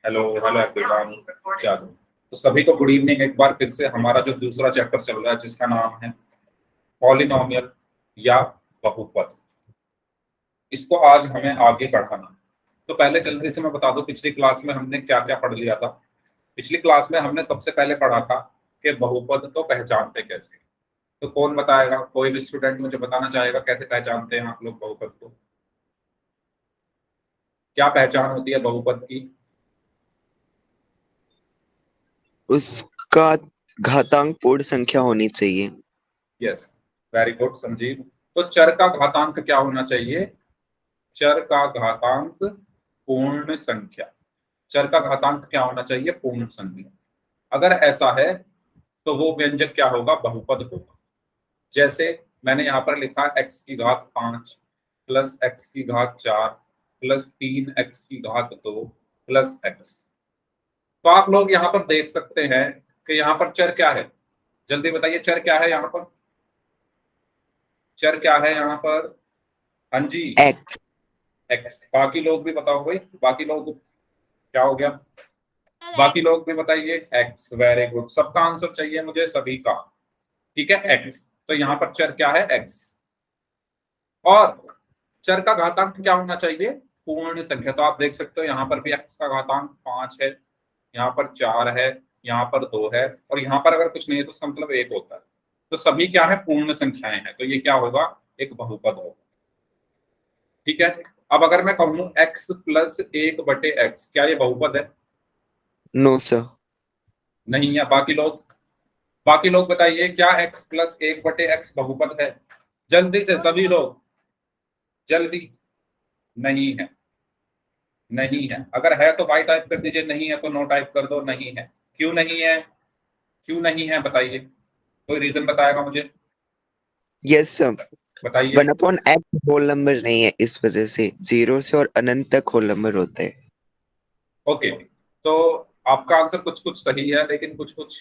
Hello hello everyone. चलो, तो सभी को गुड इवनिंग। एक बार फिर से हमारा जो दूसरा चैप्टर चल रहा है जिसका नाम है पॉलिनोमियल या बहुपद, इसको आज हमें आगे बढ़ाना। तो पहले जल्दी से मैं बता दूं पिछली क्लास में हमने क्या क्या पढ़ लिया था। पिछली क्लास में हमने सबसे पहले पढ़ा था कि बहुपद को पहचानते कैसे। तो कौन बताएगा? कोई भी स्टूडेंट मुझे बताना चाहेगा कैसे पहचानते हैं आप लोग बहुपद को? क्या पहचान होती है बहुपद की? उसका घातांक पूर्ण संख्या होनी चाहिए। Yes, very good Sanjeev. तो चर का घातांक क्या होना चाहिए? चर का घातांक पूर्ण संख्या। चर का घातांक क्या होना चाहिए? पूर्ण संख्या। अगर ऐसा है तो वो व्यंजक क्या होगा? बहुपद होगा। जैसे मैंने यहाँ पर लिखा एक्स की घात 5 प्लस एक्स की घात 4 प्लस 3 एक्स की घात 2 प्लस एक्स। तो आप लोग यहाँ पर देख सकते हैं कि यहाँ पर चर क्या है। जल्दी बताइए, चर क्या है यहाँ पर? चर क्या है यहाँ पर? हाँ जी, एक्स। एक्स। बाकी लोग भी बताओ भाई, बाकी लोग क्या हो गया? बाकी लोग भी बताइए। X, very good. सबका आंसर चाहिए मुझे, सभी का। ठीक है, एक्स। तो यहाँ पर चर क्या है? एक्स। और चर का घातांक क्या होना चाहिए? पूर्ण संख्या। तो आप देख सकते हो यहाँ पर भी एक्स का घातांक 5 है, यहाँ पर 4 है, यहाँ पर 2 है, और यहाँ पर अगर कुछ नहीं है तो उसका मतलब 1 होता है। तो सभी क्या है? पूर्ण संख्याएं हैं। तो ये क्या होगा? एक बहुपद होगा। ठीक है। अब अगर मैं कहूँ एक्स प्लस 1/x, क्या ये बहुपद है? No sir. नहीं है। बाकी लोग बताइए, क्या x प्लस 1/x बहुपद है? जल्दी से सभी लोग, जल्दी। नहीं है। नहीं है। अगर है तो वाई टाइप कर दीजिए, नहीं है तो नो टाइप कर दो। नहीं है। क्यों नहीं है? क्यों नहीं है बताइए। कोई रीजन बताएगा मुझे? Yes sir. बताइए। 1/x होल नंबर नहीं है, इस वजह से 0 से और अनंत तक होल नंबर होते हैं। ओके। तो आपका आंसर कुछ कुछ सही है, लेकिन कुछ कुछ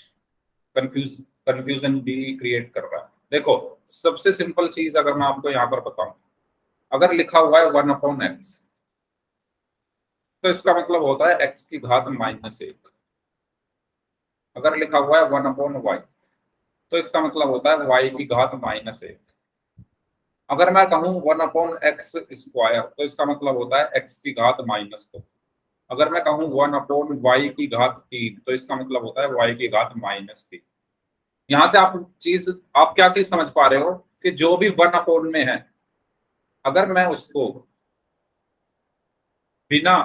कंफ्यूज कंफ्यूजन भी क्रिएट कर रहा है। देखो, सबसे सिंपल चीज अगर मैं आपको यहाँ पर बताऊं, अगर लिखा हुआ है 1/x, तो इसका मतलब होता है x की घात -1। अगर लिखा हुआ है 1/y, तो इसका मतलब होता है y की घात -1। अगर मैं कहूँ 1/x², तो इसका मतलब होता है x की घात -2। अगर मैं कहूँ 1/y की घात 3, तो इसका मतलब होता है y की घात -3। यहाँ से आप क्या चीज समझ पा रहे हो कि जो भी 1 में है, अगर मैं उसको बिना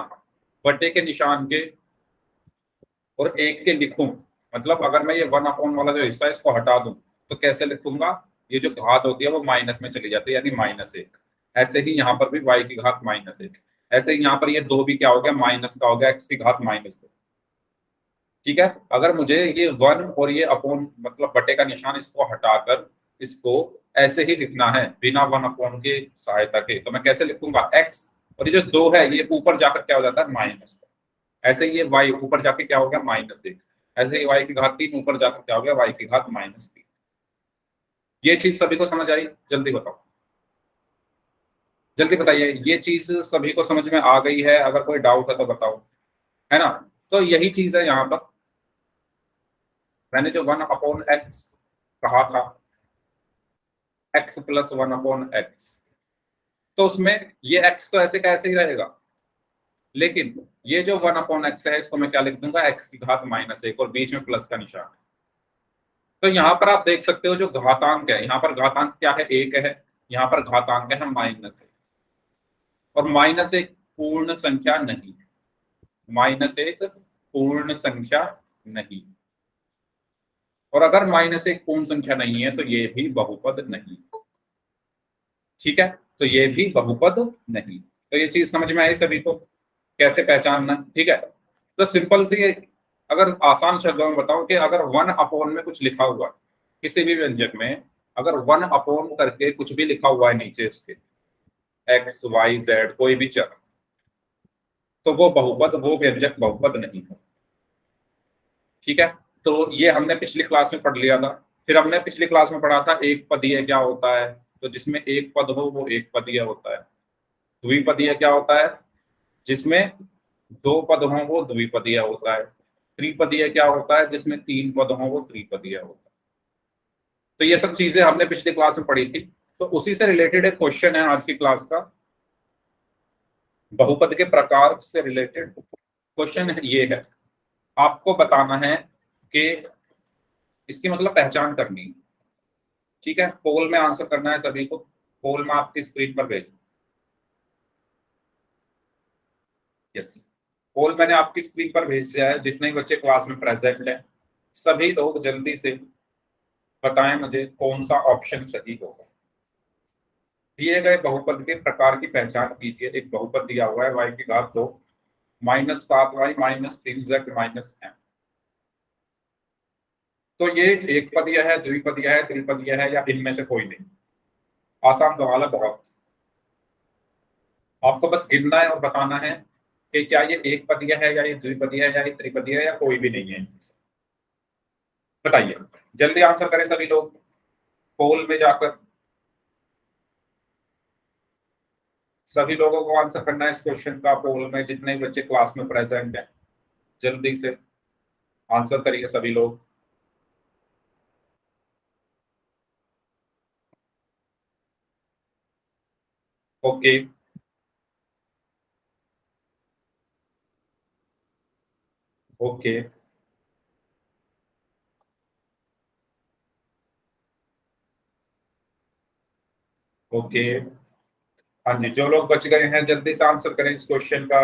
बटे के निशान के और 1 के लिखूं, मतलब अगर मैं ये 1 वाला जो हिस्सा है इसको हटा दूं, तो कैसे लिखूंगा? ये जो घात होती है वो माइनस में चली जाती है, यानी -1। ऐसे ही यहाँ पर भी y की घात -1। ऐसे ही यहाँ पर ये 2 भी क्या हो गया? माइनस का हो गया, x की घात -2। ठीक है। अगर मुझे ये 1 और ये अपोन मतलब बटे का निशान, इसको हटाकर इसको ऐसे ही लिखना है बिना 1 की सहायता के, तो मैं कैसे लिखूंगा? x, और ये जो 2 है ये ऊपर जाकर क्या हो जाता है? माइनस। ऐसे ही ये y ऊपर जाके क्या हो गया? -1। ऐसे ही y की घात 3 ऊपर जाकर क्या हो गया? y की घात -3। ये चीज सभी को समझ आई? जल्दी बताओ, जल्दी बताइए। ये चीज सभी को समझ में आ गई है? अगर कोई डाउट है तो बताओ, है ना? तो यही चीज है यहाँ पर। मैंने जो 1/x कहा था, x प्लस 1/x, तो उसमें ये x तो ऐसे का ऐसे ही रहेगा, लेकिन ये जो 1/x है इसको मैं क्या लिख दूंगा? x की घात -1, और बीच में प्लस का निशान है। तो यहाँ पर आप देख सकते हो जो घातांक है, यहाँ पर घातांक क्या है? 1 है। यहाँ पर घातांक है -1, और -1 पूर्ण संख्या नहीं। -1 पूर्ण संख्या नहीं। और अगर -1 पूर्ण संख्या नहीं है तो ये भी बहुपद नहीं। ठीक है। तो ये भी बहुपद नहीं। तो ये चीज समझ में आई सभी को, कैसे पहचानना? ठीक है। तो सिंपल सी, अगर आसान शब्दों में बताऊं कि अगर 1 में कुछ लिखा हुआ है, किसी भी व्यंजक में अगर 1 करके कुछ भी लिखा हुआ है नीचे इसके, एक्स वाई जेड कोई भी चर, तो वो व्यंजक बहुपद नहीं है। ठीक है। तो ये हमने पिछली क्लास में पढ़ लिया था। फिर हमने पिछली क्लास में पढ़ा था एक पदीय क्या होता है। तो जिसमें एक पद हो वो एक पदीय होता है। द्विपदीय क्या होता है? जिसमें दो पद हों वो द्विपदीय होता है। त्रिपदीय क्या होता है? जिसमें तीन पद हों वो त्रिपदीय होता है। तो ये सब चीजें हमने पिछली क्लास में पढ़ी थी, तो उसी से रिलेटेड एक क्वेश्चन है आज की क्लास का। बहुपद के प्रकार से रिलेटेड क्वेश्चन ये है, आपको बताना है कि इसकी मतलब पहचान करनी है। ठीक है, पोल में आंसर करना है सभी को। पोल में आपकी स्क्रीन पर भेज, यस, पोल मैंने आपकी स्क्रीन पर भेज दिया है। जितने बच्चे क्लास में प्रेजेंट हैं सभी लोग जल्दी से बताएं मुझे कौन सा ऑप्शन सही होगा। दिए गए बहुपद के प्रकार की पहचान कीजिए। एक बहुपद दिया हुआ है y की घात 2 -7y -3z -m। तो ये एक पदीय है, द्विपदीय है, त्रिपदीय है, या इनमें से कोई नहीं? आसान सवाल है बहुत। आपको बस गिनना है और बताना है कि क्या ये एक पदीय है, या ये द्विपदीय है, या ये त्रिपदीय है, या कोई भी नहीं है इनमें से। बताइए, जल्दी आंसर करें सभी लोग पोल में जाकर। सभी लोगों को आंसर करना है इस क्वेश्चन का पोल में, जितने भी बच्चे क्लास में प्रेजेंट हैं जल्दी से आंसर करिए सभी लोग। Okay, okay, okay. हाँ जी, जो लोग बच गए हैं जल्दी से आंसर करें इस क्वेश्चन का।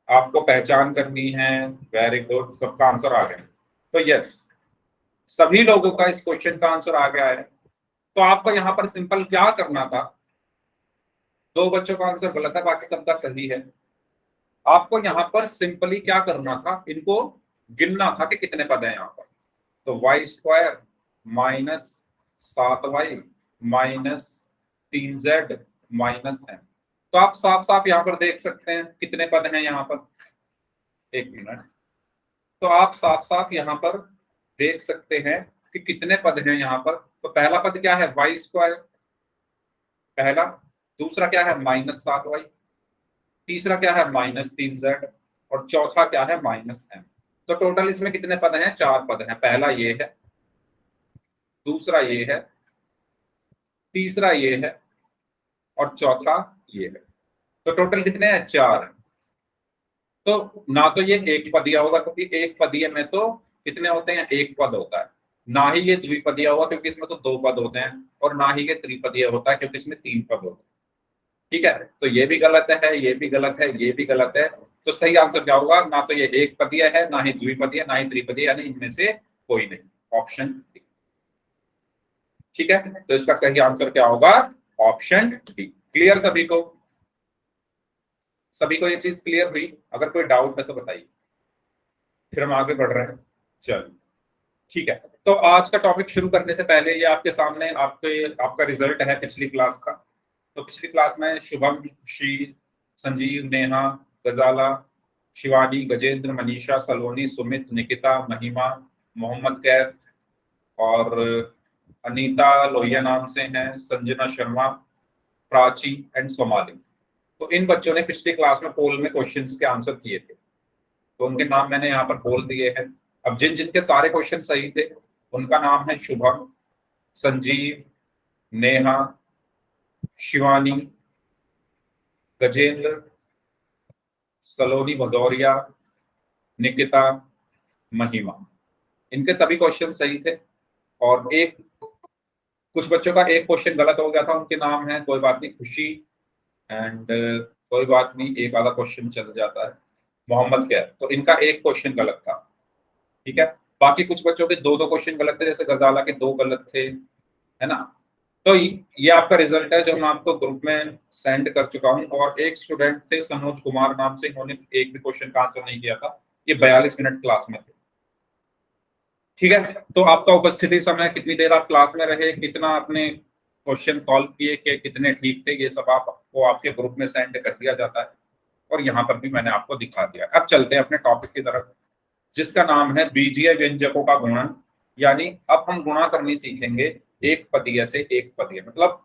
आपको पहचान करनी है। वेरी गुड, सबका आंसर आ गया। तो यस, सभी लोगों का इस क्वेश्चन का आंसर आ गया है। तो आपको यहाँ पर सिंपल क्या करना था, दो बच्चों का आंसर गलत है, बाकी सबका सही है। आपको यहाँ पर सिंपली क्या करना था, इनको गिनना था कि कितने पद हैं यहाँ पर। तो y² -7y -3z -m। तो आप साफ साफ यहाँ पर देख सकते हैं कितने पद हैं यहाँ पर। एक मिनट। तो आप साफ साफ यहाँ पर देख सकते हैं कि कितने पद हैं यहाँ पर। तो पहला पद क्या है? y², पहला। दूसरा क्या है? -7y। तीसरा क्या है? -3z। और चौथा क्या है? -m। तो टोटल इसमें कितने पद हैं? 4 पद हैं। पहला ये है, दूसरा ये है, तीसरा ये है, और चौथा ये है। तो टोटल कितने हैं? 4 हैं। तो ना तो ये एक पदीय होगा, क्योंकि एक पदीय में तो कितने होते हैं? एक पद होता है। ना ही ये द्विपदीय होगा, क्योंकि इसमें तो 2 पद होते हैं। और ना ही ये त्रिपदीय होता है, क्योंकि इसमें 3 पद होते हैं। ठीक है, तो ये भी गलत है, ये भी गलत है, ये भी गलत है। तो सही आंसर क्या होगा? ना तो ये एक पदीय है, ना ही द्विपदीय, ना ही त्रिपदीय, यानी इनमें से कोई नहीं। Option D. ठीक है, तो इसका सही आंसर क्या होगा? Option D. क्लियर सभी को? सभी को ये चीज क्लियर हुई? अगर कोई डाउट है तो बताइए, फिर हम आगे बढ़ रहे हैं। चलो ठीक है, तो आज का टॉपिक शुरू करने से पहले ये आपके सामने आपका रिजल्ट है पिछली क्लास का। तो पिछली क्लास में शुभम, श्री, संजीव, नेहा, गजाला, शिवानी, गजेंद्र, मनीषा, सलोनी, सुमित, निकिता, महिमा, मोहम्मद कैफ और अनीता लोहिया नाम से हैं, संजना शर्मा, प्राची एंड सोमाली। तो इन बच्चों ने पिछली क्लास में पोल में क्वेश्चंस के आंसर किए थे, तो उनके नाम मैंने यहाँ पर बोल दिए हैं। अब जिन जिनके सारे क्वेश्चन सही थे उनका नाम है शुभम, संजीव, नेहा, शिवानी, गजेंद्र, सलोनी भदौरिया, निकिता, महिमा। इनके सभी क्वेश्चन सही थे। और एक कुछ बच्चों का एक क्वेश्चन गलत हो गया था, उनके नाम है, कोई बात नहीं, खुशी एंड कोई बात नहीं, एक आधा क्वेश्चन चल जाता है, मोहम्मद कैफ। तो इनका एक क्वेश्चन गलत था। ठीक है, बाकी कुछ बच्चों के दो दो क्वेश्चन गलत थे, जैसे गजाला के 2 गलत थे, है ना। तो ये आपका रिजल्ट है जो मैं आपको ग्रुप में सेंड कर चुका हूं। और एक स्टूडेंट थे सनोज कुमार नाम से, इन्होंने एक भी क्वेश्चन का आंसर नहीं किया था। ये 42 मिनट क्लास में थे। ठीक है, तो आपका उपस्थिति समय, कितनी देर आप क्लास में रहे, कितना आपने क्वेश्चन सॉल्व किए, कि कितने ठीक थे, ये सब आपको आपके ग्रुप में सेंड कर दिया जाता है। और यहाँ पर भी मैंने आपको दिखा दिया। अब चलते हैं अपने टॉपिक की तरफ, जिसका नाम है बीजीय व्यंजकों का गुणन। यानी अब हम गुणा करनी सीखेंगे एक पदीय से एक पदीय, मतलब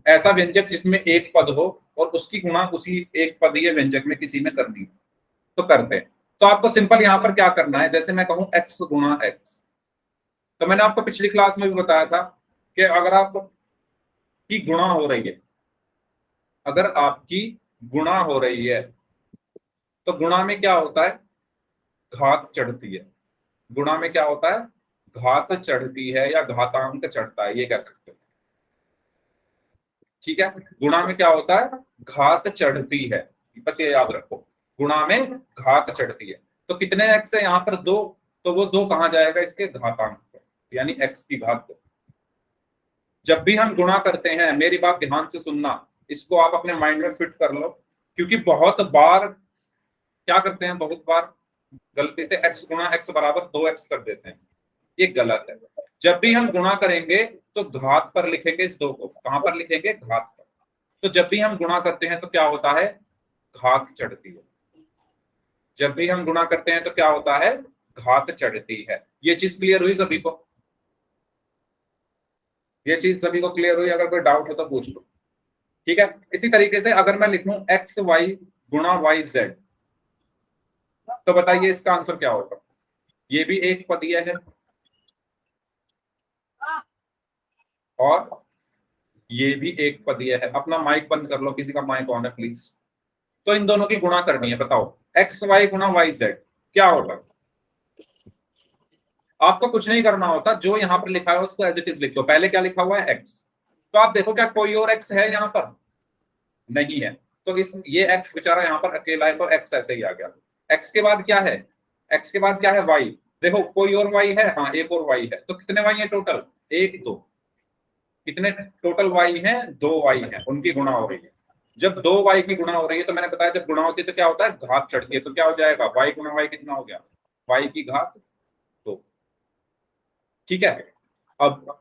ऐसा व्यंजक जिसमें एक पद हो और उसकी गुणा उसी एक पदीय व्यंजक में किसी में करनी है तो करते हैं। तो आपको सिंपल यहाँ पर क्या करना है, जैसे मैं कहूं x गुणा x, तो मैंने आपको पिछली क्लास में भी बताया था कि अगर आपकी गुणा हो रही है, अगर आपकी गुणा हो रही है तो गुणा में क्या होता है, घात चढ़ती है। गुणा में क्या होता है, घात चढ़ती है या घातांक चढ़ता है, ये कह सकते हो। ठीक है, गुणा में क्या होता है, घात चढ़ती है, बस ये याद रखो, गुणा में घात चढ़ती है। तो कितने एक्स है यहाँ पर, 2, तो वो 2 कहाँ जाएगा, इसके घातांक पर, यानी एक्स की घात 2। जब भी हम गुणा करते हैं, मेरी बात ध्यान से सुनना, इसको आप अपने माइंड में फिट कर लो, क्योंकि बहुत बार क्या करते हैं, बहुत बार गलती से x गुणा x बराबर 2x कर देते हैं, ये गलत है। जब भी हम गुणा करेंगे तो घात पर लिखेंगे, इस 2 को कहां पर लिखेंगे, घात पर। तो जब भी हम गुणा करते हैं तो क्या होता है, घात चढ़ती है। जब भी हम गुणा करते हैं तो क्या होता है, घात चढ़ती है। ये चीज क्लियर हुई सभी को, ये चीज सभी को क्लियर हुई? अगर कोई डाउट हो तो पूछ लो। ठीक है, इसी तरीके से अगर मैं लिखूं एक्स वाई गुणा वाई जेड, तो बताइए इसका आंसर क्या होगा। ये भी एक पदीय है और ये भी एक पदीय है। अपना माइक बंद कर लो, किसी का माइक ऑन है प्लीज। तो इन दोनों की गुणा करनी है, बताओ एक्स वाई गुणा वाई जेड क्या होगा। आपको कुछ नहीं करना होता, जो यहाँ पर लिखा है उसको एज इट इज लिख दो। पहले क्या लिखा हुआ है, एक्स, तो आप देखो क्या कोई और एक्स है यहाँ पर, नहीं है। तो इस ये एक्स बेचारा यहाँ पर अकेला है, तो एक्स ऐसे ही आ गया। एक्स के बाद क्या है, एक्स के बाद क्या है, वाई। देखो कोई और वाई है, हाँ एक और वाई है। तो कितने वाई है टोटल, 1 2। कितने टोटल वाई हैं, 2 वाई हैं, उनकी गुणा हो रही है। जब 2 वाई की गुणा हो रही है, तो मैंने बताया जब गुणा होती है तो क्या होता है, घात चढ़ती है। तो क्या हो जाएगा, वाई गुणा वाई कितना हो गया, वाई की घात 2। ठीक है, अब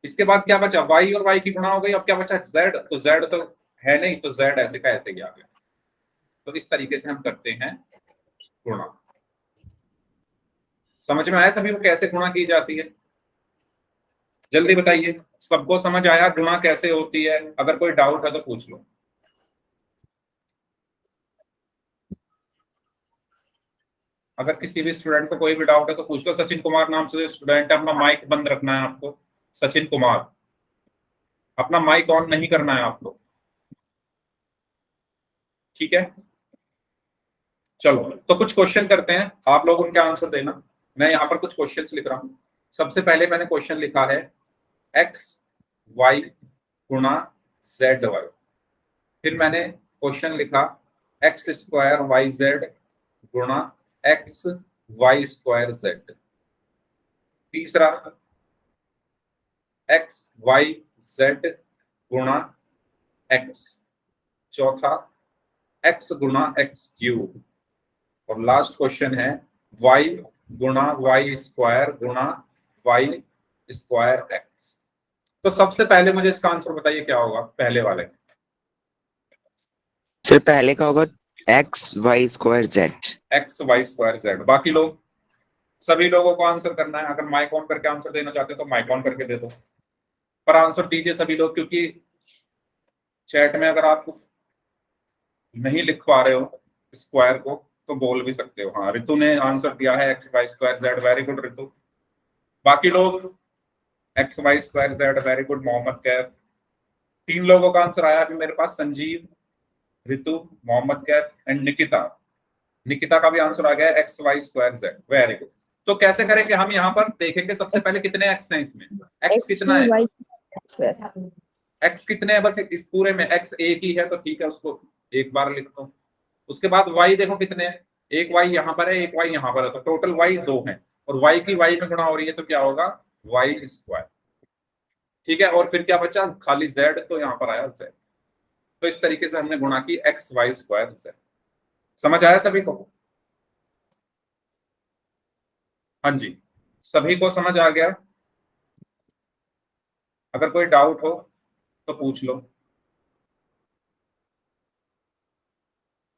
इसके बाद क्या बचा, वाई और वाई की गुणा हो गई। अब क्या बचा, जेड। तो जेड तो है नहीं, तो जेड ऐसे का ऐसे ही आ गया। तो इस तरीके से हम करते हैं गुणा। समझ में आया सभी को कैसे गुणा की जाती है? जल्दी बताइए, सबको समझ आया गुणा कैसे होती है? अगर कोई डाउट है तो पूछ लो। अगर किसी भी स्टूडेंट को कोई भी डाउट है तो पूछ लो। सचिन कुमार नाम से स्टूडेंट है, अपना माइक बंद रखना है आपको। सचिन कुमार, अपना माइक ऑन नहीं करना है आपको, ठीक है। चलो, तो कुछ क्वेश्चन करते हैं, आप लोग उनके आंसर देना। मैं यहाँ पर कुछ क्वेश्चंस लिख रहा हूँ। सबसे पहले मैंने क्वेश्चन लिखा है एक्स वाई गुणा जेड वाई। फिर मैंने क्वेश्चन लिखा एक्स स्क्वायर वाई जेड गुणा एक्स वाई स्क्वायर जेड। तीसरा एक्स वाई जेड गुणा एक्स। चौथा एक्स गुणा एक्स क्यूब। और लास्ट क्वेश्चन है वाई गुणा वाई स्क्वायर गुणा वाई स्क्वायर एक्स। तो सबसे पहले मुझे इसका आंसर बताइए क्या होगा, पहले वाले। सर पहले का होगा x Y square z. X Y square z. बाकी लोग, सभी लोगों को आंसर करना है। अगर माइक ऑन करके आंसर देना चाहते हो तो माइक ऑन करके दे दो, पर आंसर दीजिए सभी लोग, क्योंकि चैट में अगर आप नहीं लिख पा रहे हो स्क्वायर को तो बोल भी सकते हो। हाँ, ऋतु ने आंसर दिया है X Y square Z, very good Ritu. बाकी लोग X Y square Z, very good Mohammad Kaif. 3 लोगों का आंसर आया अभी मेरे पास, संजीव, ऋतु, मोहम्मद कैफ एंड निकिता। निकिता का भी आंसर आ गया है X Y square Z, very good. तो कैसे करेंगे हम, यहाँ पर देखेंगे सबसे पहले कितने एक्स हैं इसमें, एक्स कितना है, एक्स कितने हैं, बस इस पूरे में एक्स एक ही है तो ठीक है, उसको एक बार लिख दो। उसके बाद वाई देखो कितने हैं, एक वाई यहाँ पर है, एक वाई यहाँ पर है, तो टोटल वाई 2 हैं। और वाई की वाई में गुणा हो रही है तो क्या होगा, वाई स्क्वायर। ठीक है, और फिर क्या बचा, खाली जेड, तो यहाँ पर आया जेड। तो इस तरीके से हमने गुणा की एक्स वाई स्क्वायर जेड। समझ आया सभी को? हाँ जी, सभी को समझ आ गया? अगर कोई डाउट हो तो पूछ लो।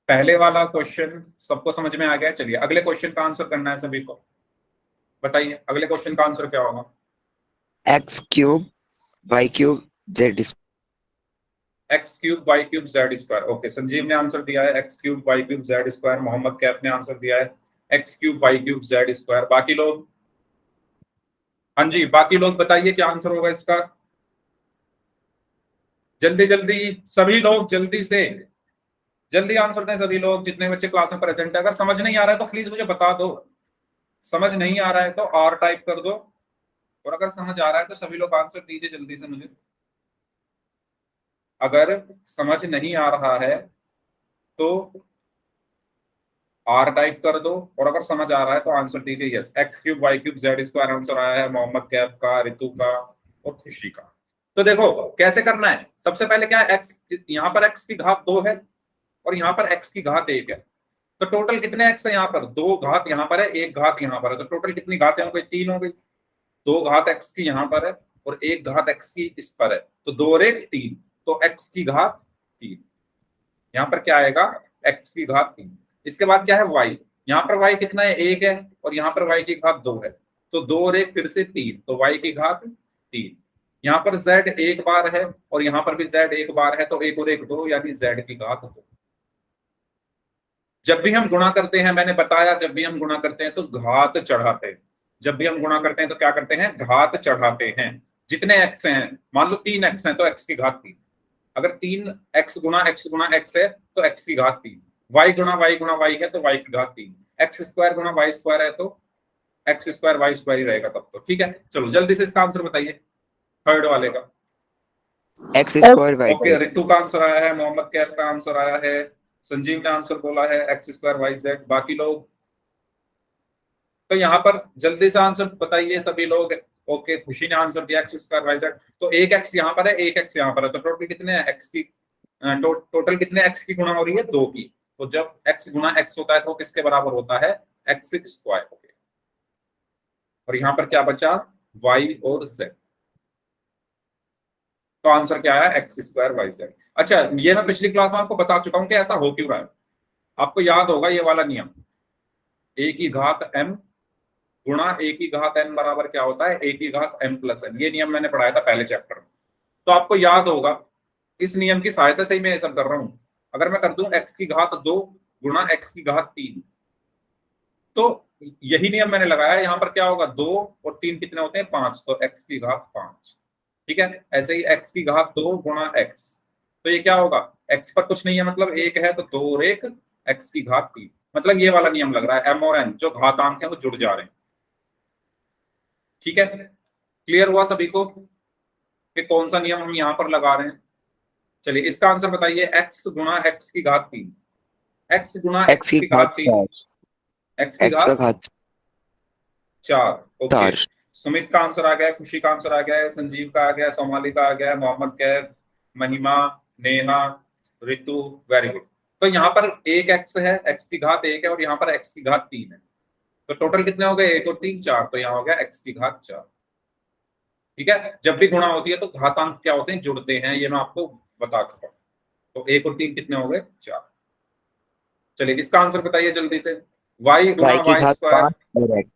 पहले वाला क्वेश्चन सबको समझ में आ गया? चलिए अगले क्वेश्चन का आंसर करना है सभी को। बताइए अगले क्वेश्चन का आंसर क्या होगा। X cube y cube z. X cube y cube z square. Okay, Sanjeev ने आंसर दिया है x cube y cube z square. Mohammad Kaif ने आंसर दिया है x cube y cube z square. बाकी लोग, हाँ जी, बाकी लोग बताइए क्या आंसर होगा इसका। जल्दी जल्दी सभी लोग, जल्दी से जल्दी आंसर दें सभी लोग, जितने बच्चे क्लास में प्रेजेंट है। अगर समझ नहीं आ रहा है तो प्लीज मुझे बता दो, समझ नहीं आ रहा है तो आर टाइप कर दो, और अगर समझ आ रहा है तो सभी लोग आंसर दीजिए जल्दी से मुझे। अगर समझ नहीं आ रहा है तो आर टाइप कर दो, और अगर समझ आ रहा है तो आंसर दीजिए yes. X cube y cube z square answer आया है मोहम्मद कैफ का, रितु का और खुशी का। तो देखो कैसे करना है। सबसे पहले क्या है, एक्स, यहाँ पर एक्स की घात 2 है और यहाँ पर एक्स की घात 1 है। तो टोटल कितने एक्स है यहाँ पर, 2 घात यहाँ पर है, 1 घात यहाँ पर है। तो टोटल कितनी घातें हो गई, 3 हो गई। 2 घात एक्स की यहाँ पर है और 1 घात एक्स की इस पर है, तो 2 और 1 3, तो एक्स की घात 3। यहाँ पर क्या आएगा, एक्स की घात 3। इसके बाद क्या है वाई, यहाँ पर वाई कितना है, 1 है, और यहाँ पर वाई की घात 2 है, तो 2 और 1 फिर से 3, तो वाई की घात 3। यहाँ पर z 1 बार है और यहाँ पर भी z 1 बार है, तो 1 और 1 2, यानी z की घात 2। जब भी हम गुणा करते हैं, मैंने बताया, जब भी हम गुणा करते हैं तो घात चढ़ाते हैं। जब भी हम गुणा करते हैं तो क्या करते हैं, घात चढ़ाते हैं। जितने एक्स हैं, मान लो 3 एक्स हैं तो एक्स की घात 3। अगर 3 एक्स गुणा एक्स है तो एक्स की घात 3। वाई गुणा वाई है तो वाई की घात 3। एक्स स्क्वायर गुणा वाई स्क्वायर है तो एक्स स्क्वायर वाई स्क्वायर ही रहेगा तब तो। ठीक है, चलो जल्दी से इसका आंसर बताइए, थर्ड वाले का। X square y. Okay, Ritu का आंसर आया है, मोहम्मद कैफ का आंसर आया है, संजीव ने आंसर बोला है एक्स स्क्वायर वाई जेड। बाकी लोग, तो यहाँ पर जल्दी से आंसर बताइए सभी लोग। ओके, खुशी ने आंसर दिया एक्स स्क्वायर वाई जेड। तो 1 एक्स यहाँ पर है, 1 एक्स यहाँ पर है, तो टोटल कितने हैं एक्स की, टोटल कितने एक्स की गुणा हो रही है, 2 की। तो जब एक्स गुणा एक्स होता है तो किसके बराबर होता है, एक्स स्क्वायर। ओके, और यहाँ पर क्या बचा, वाई और जेड। तो आंसर क्या है, एक्स स्क्वायर वाई जेड। अच्छा, ये मैं पिछली क्लास में आपको बता चुका हूं कि ऐसा हो क्यों रहा है। आपको याद होगा ये वाला नियम, ए की घात m गुणा ए की घात n बराबर क्या होता है, ए की घात m प्लस n। ये नियम मैंने पढ़ाया था पहले चैप्टर में, तो आपको याद होगा। इस नियम की सहायता से ही मैं ये सब कर रहा हूं। अगर मैं कर दूं x की घात 2 गुणा x की घात 3, तो यही नियम मैंने लगाया है। यहाँ पर क्या होगा, 2 और 3 कितने होते हैं, 5, तो x की घात 5। ठीक है, ऐसे ही x की घात 2 गुणा x, तो ये क्या होगा, x पर कुछ नहीं है मतलब 1 है, तो 2 और 1 x की घात 3। मतलब ये वाला नियम लग रहा है, m और n जो घातांक है वो जुड़ जा रहे हैं। ठीक है, क्लियर हुआ सभी को कि कौन सा नियम हम यहाँ पर लगा रहे हैं। चलिए इसका आंसर बताइए, x गुणा x की घात 3, x गुणा एक्स x की की घात घात 3, 4। x की एक्स का घात घात 4। ओके, 4। सुमित का आंसर आ गया है, खुशी का आंसर आ गया है, संजीव का आ गया है, सोमाली का आ गया है, मोहम्मद कैफ, महिमा, नेहा, रितु, वेरी गुड। तो यहाँ पर 1 एक्स है, एक्स की घात 1 है, और यहाँ पर एक्स की घात 3 है। तो टोटल कितने हो गए, 1 और 3 4, तो यहाँ हो गया एक्स की घात 4। ठीक है, जब भी गुणा होती है तो घातांक क्या होते हैं, जुड़ते हैं, ये मैं आपको बता चुका हूँ। तो 1 और 3 कितने हो गए, 4। चलिए इसका आंसर बताइए जल्दी से, y गुणा वाई की वाई घात स्क्वायर 5 और एक्स।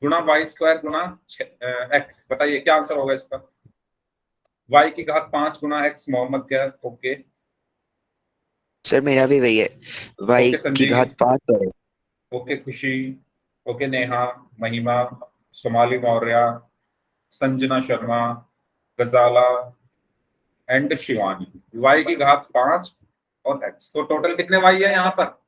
गुणा वाई स्क्वायर गुणा एक्स, बताइए क्या आंसर होगा इसका। y की घात 5 गुणा x, Mohammad Kaif. Okay, sir मेरा भी वही है, वाई ओके की संजीव, घात 5 और x. Okay Khushi, okay Neha, Mahima, Somali Maurya, Sanjana Sharma, Gazala and Shivani. y की घात 5 और x, तो टोटल कितने y है यहाँ पर,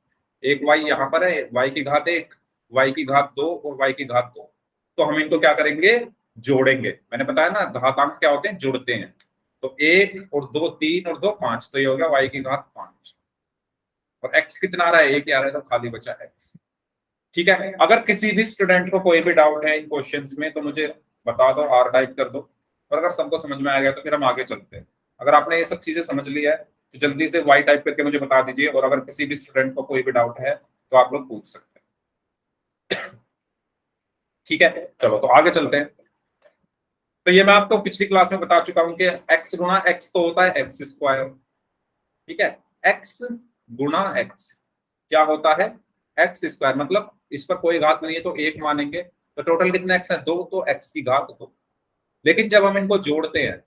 एक y यहाँ पर है, y की घात 1, y की घात 2 और y की घात 2। तो हम इनको क्या करेंगे, जोड़ेंगे। मैंने बताया ना घातांक क्या होते हैं, जुड़ते हैं। तो 1 और 2 3 और 2 5, तो ये हो गया y की घात 5। और x कितना आ रहा है, 1 ही आ रहा है, तो खाली बचा x। ठीक है, अगर किसी भी स्टूडेंट को कोई भी डाउट है इन क्वेश्चंस में तो मुझे बता दो, आर टाइप कर दो। और अगर सबको समझ में आ गया तो फिर हम आगे चलते हैं। अगर आपने ये सब चीजें समझ ली है तो जल्दी से वाई टाइप करके मुझे बता दीजिए, और अगर किसी भी स्टूडेंट को कोई भी डाउट है तो आप लोग पूछ सकते हैं। ठीक है, चलो तो आगे चलते हैं। तो ये मैं आपको पिछली क्लास में बता चुका हूं कि x गुणा x तो होता है एक्स स्क्वायर। ठीक है, x गुणा x क्या होता है, एक्स स्क्वायर, मतलब इस पर कोई घात नहीं है तो 1 मानेंगे। तो टोटल कितने x है, 2, तो x की घात 2। लेकिन जब हम इनको जोड़ते हैं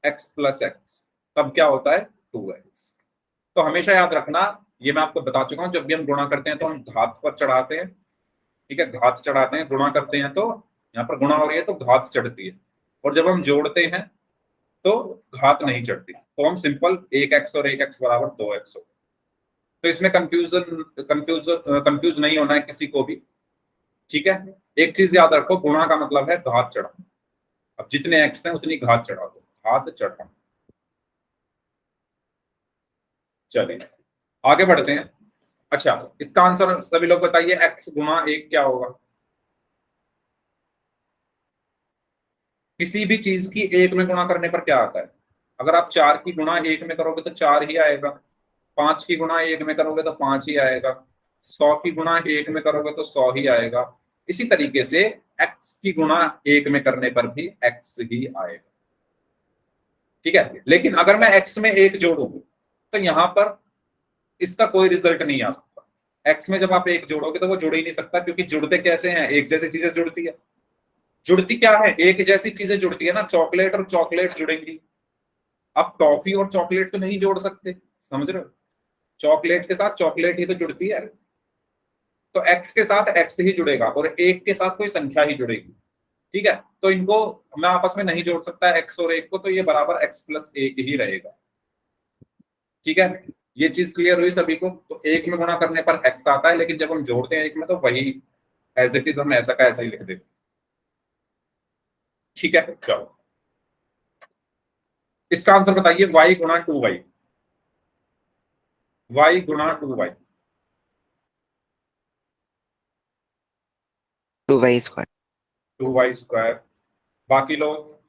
x प्लस एक्स, तब क्या होता है 2x। तो हमेशा याद रखना, ये मैं आपको बता चुका हूं, जब भी हम गुणा करते हैं तो हम घात पर चढ़ाते हैं, ठीक है, घात चढ़ाते हैं। गुणा करते हैं तो यहाँ पर गुणा हो रही है तो घात चढ़ती है, और जब हम जोड़ते हैं तो घात नहीं चढ़ती। तो हम सिंपल 1x और 1x बराबर 2x हो। तो इसमें कंफ्यूज नहीं होना है किसी को भी, ठीक है। एक चीज याद रखो, गुणा का मतलब है घात चढ़ाना। अब जितने x हैं उतनी घात चढ़ा दो, घात चढ़ाना। चलिए आगे बढ़ते हैं। अच्छा, इसका आंसर सभी लोग बताइए, x गुणा 1 क्या होगा? किसी भी चीज की 1 में गुणा करने पर क्या आता है? अगर आप 4 की गुणा 1 में करोगे तो 4 ही आएगा, 5 की गुणा 1 में करोगे तो 5 ही आएगा, 100 की गुणा 1 में करोगे तो 100 ही आएगा। इसी तरीके से x की गुणा 1 में करने पर भी x ही आएगा, ठीक है। लेकिन अगर मैं x में 1 जोड़ू तो यहां पर इसका कोई रिजल्ट नहीं आ सकता। x में जब आप 1 जोड़ोगे तो वो जुड़ ही नहीं सकता, क्योंकि जुड़ते कैसे हैं? एक जैसी चीजें जुड़ती है। जुड़ती क्या है? एक जैसी चीजें जुड़ती है ना, चॉकलेट और चॉकलेट जुड़ेंगी। आप टॉफी और चॉकलेट तो नहीं जोड़ सकते, समझ रहे हो? चॉकलेट के साथ चॉकलेट ही तो जुड़ती है। तो x के साथ x ही जुड़ेगा और 1 के साथ कोई संख्या ही जुड़ेगी, ठीक है। तो इनको मैं आपस में नहीं जोड़ सकता x और 1 को, तो ये बराबर x प्लस 1 ही रहेगा, ठीक है। ये चीज क्लियर हुई सभी को? तो 1 में गुणा करने पर x आता है, लेकिन जब हम जोड़ते हैं 1 में तो वही एज इट इज हम ऐसा का ऐसा ही लिख देते, ठीक है। चलो इसका आंसर बताइए, y गुणा 2y, y गुणा 2y। 2y²। 2y²। बाकी लोग?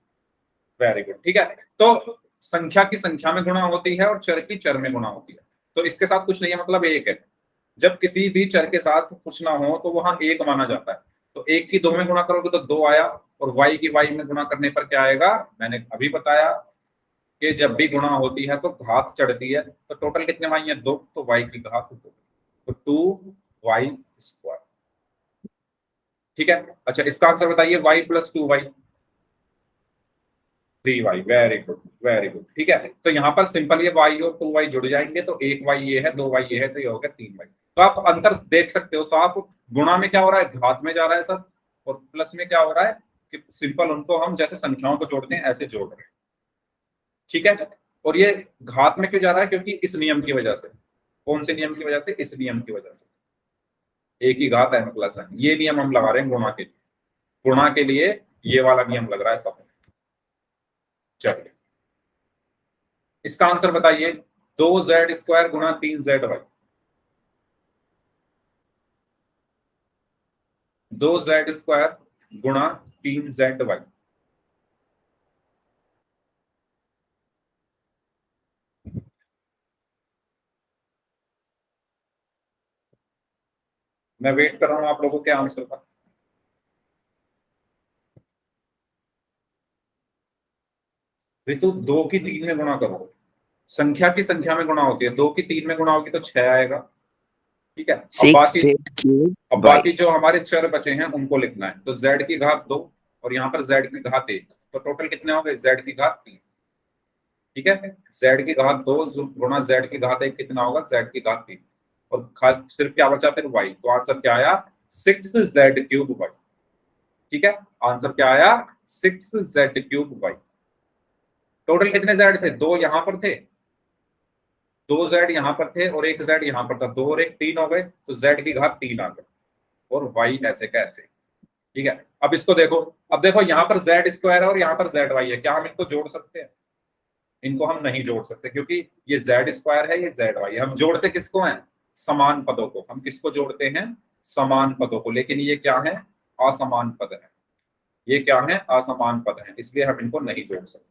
वेरी गुड, ठीक है। तो संख्या की संख्या में गुणा होती है और चर की चर में गुणा होती है। तो इसके साथ कुछ नहीं है, मतलब एक है। जब किसी भी चर के साथ कुछ ना हो तो वहां एक माना जाता है। तो 1 की 2 में गुणा करोगे तो 2 आया, और y की y में गुणा करने पर क्या आएगा? मैंने अभी बताया कि जब भी गुणा होती है तो घात चढ़ती है। तो टोटल कितने y है? 2, तो y की घात 2, तो 2y², ठीक है। अच्छा, इसका आंसर बताइए, y plus 2y। 3y। Very good, very good, ठीक है। तो यहाँ पर सिंपल ये y और 2y जुड़ जाएंगे, तो 1y ये है, 2y ये है, तो ये हो गया 3y। तो आप अंतर देख सकते हो साफ, गुणा में क्या हो रहा है? घात में जा रहा है सब, और प्लस में क्या हो रहा है कि सिंपल उनको हम जैसे संख्याओं को जोड़ते हैं ऐसे जोड़ रहे हैं, ठीक है। और ये घात में क्यों जा रहा है? क्योंकि इस नियम की वजह से। कौन से नियम की वजह से? इस नियम की वजह से। एक ही घात n प्लस n, ये नियम हम लगा रहे हैं गुणा के लिए। गुणा के लिए ये वाला नियम लग रहा है सब। चलिए इसका आंसर बताइए, 2z² गुणा 3zy। 2z² गुणा 3zy। मैं वेट कर रहा हूं आप लोगों के आंसर का। ऋतु, 2 की 3 में गुणा करो। संख्या की संख्या में गुणा होती है, 2 की 3 में गुणा होगी तो 6 आएगा, ठीक है। अब 6z³ y। बाकी जो हमारे चर बचे हैं उनको लिखना है। तो z की घात 2 और यहाँ पर z की घात 1, तो टोटल कितने हो गए? z की घात 3, ठीक है। z की घात 2 गुणा z की घात 1 कितना होगा? z की घात 3, और सिर्फ क्या बचा फिर? y। तो आंसर क्या आया? 6z³ y, ठीक है। आंसर क्या आया? 6z³ y। टोटल कितने z थे? 2 यहाँ पर थे, 2 z यहाँ पर थे, और 1 z यहाँ पर था। 2 और 1 3 हो गए, तो z की घात 3 आ गए, और y ऐसे कैसे, ठीक है। अब इसको देखो, अब देखो यहाँ पर z² है और यहाँ पर zy है। क्या हम इनको जोड़ सकते हैं? इनको हम नहीं जोड़ सकते, क्योंकि ये z² है, ये zy है। हम जोड़ते किसको हैं? समान पदों को। हम किसको जोड़ते हैं? समान पदों को। लेकिन ये क्या है? असमान पद है। ये क्या है? असमान पद है, इसलिए हम इनको नहीं जोड़ सकते।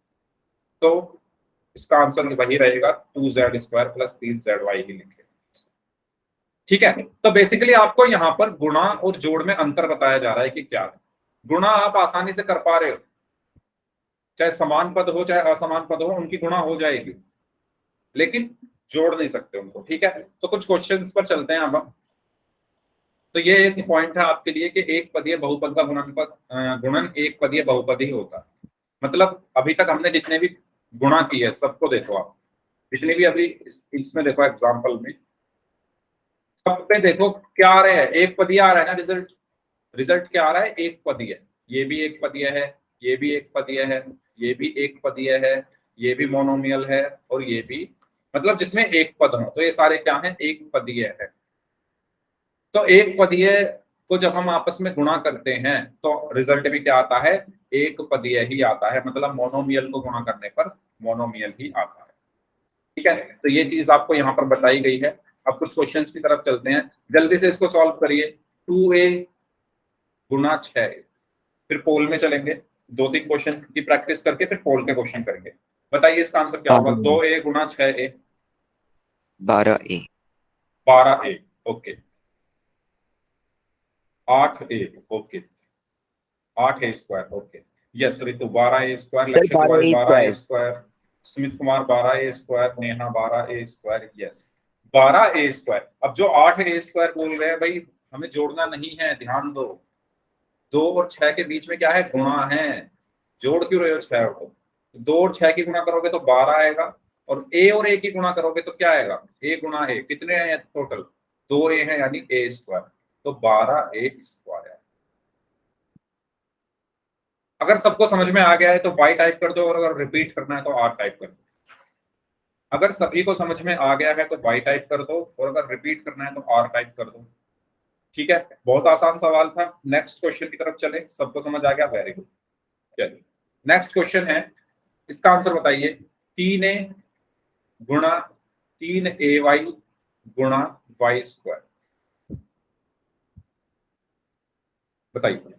तो इसका आंसर वही रहेगा, 2z² प्लस 3zy ही लिखे, ठीक है। तो बेसिकली आपको यहाँ पर गुणा और जोड़ में अंतर बताया जा रहा है कि क्या है। गुणा आप आसानी से कर पा रहे हो, चाहे समान पद हो चाहे असमान पद हो, उनकी गुणा हो जाएगी, लेकिन जोड़ नहीं सकते उनको, ठीक है। तो कुछ क्वेश्चंस पर चलते हैं अब हम। तो ये एक पॉइंट है आपके लिए कि एक पदीय बहुपद का गुणन एक पदीय बहुपद ही होता है। मतलब अभी तक हमने जितने भी गुणा किए सबको देखो आप, जितनी भी अभी इसमें देखो एग्जाम्पल में सब पे देखो क्या आ रहे हैं, एक पदीय आ रहा है ना रिजल्ट। रिजल्ट क्या आ रहा है, एक पदीय। ये भी एक पदीय है, ये भी एक पदीय है, ये भी एक पदीय है, ये भी मोनोमियल है, और ये भी, मतलब जिसमें एक पद हो, तो ये सारे क्या हैं, एक पदीय है। तो एक पदीय को जब हम आपस में गुणा करते हैं तो रिजल्ट भी क्या आता है, एक पदीय ही आता है, मतलब मोनोमियल को गुणा करने पर मोनोमियल ही आता है। ठीक है, तो ये चीज आपको यहाँ पर बताई गई है। अब कुछ क्वेश्चंस की तरफ चलते हैं, जल्दी से इसको सॉल्व करिए। 2a गुना 6, फिर पोल में चलेंगे, 2-3 क्वेश्चन की प्रैक्टिस करके फिर पोल के क्वेश्चन करेंगे। बताइए इसका आंसर क्या होगा, 2a गुना 6a 12a 12a, okay. 8a, okay, 8a square, okay. Yes Ritu 12a square, sir Lakshya Tiwari 12a 12a square. Square, Sumit Kumar 12a square, Neha 12a square, yes 12a square. अब जो 8a स्क्वायर बोल रहे हैं भाई, हमें जोड़ना नहीं है, ध्यान दो। 2 और 6 के बीच में क्या है, गुणा है। जोड़ क्यों रहे हो 6 को, 2 और 6 की गुणा करोगे तो 12 आएगा, और a की गुणा करोगे तो क्या आएगा, a गुणा a, कितने हैं टोटल, 2a है, यानी a स्क्वायर, तो 12a स्क्वायर। अगर सबको समझ में आ गया है तो y टाइप कर दो, और अगर रिपीट करना है तो r टाइप कर दो। अगर सभी को समझ में आ गया है तो y टाइप कर दो, और अगर रिपीट करना है तो r टाइप कर दो। ठीक है, बहुत आसान सवाल था। नेक्स्ट क्वेश्चन की तरफ चले, सबको समझ आ गया, वेरी गुड। चलिए नेक्स्ट क्वेश्चन है, इसका आंसर बताइए। 3a गुणा 3ay गुणा y स्क्वायर, बताइए।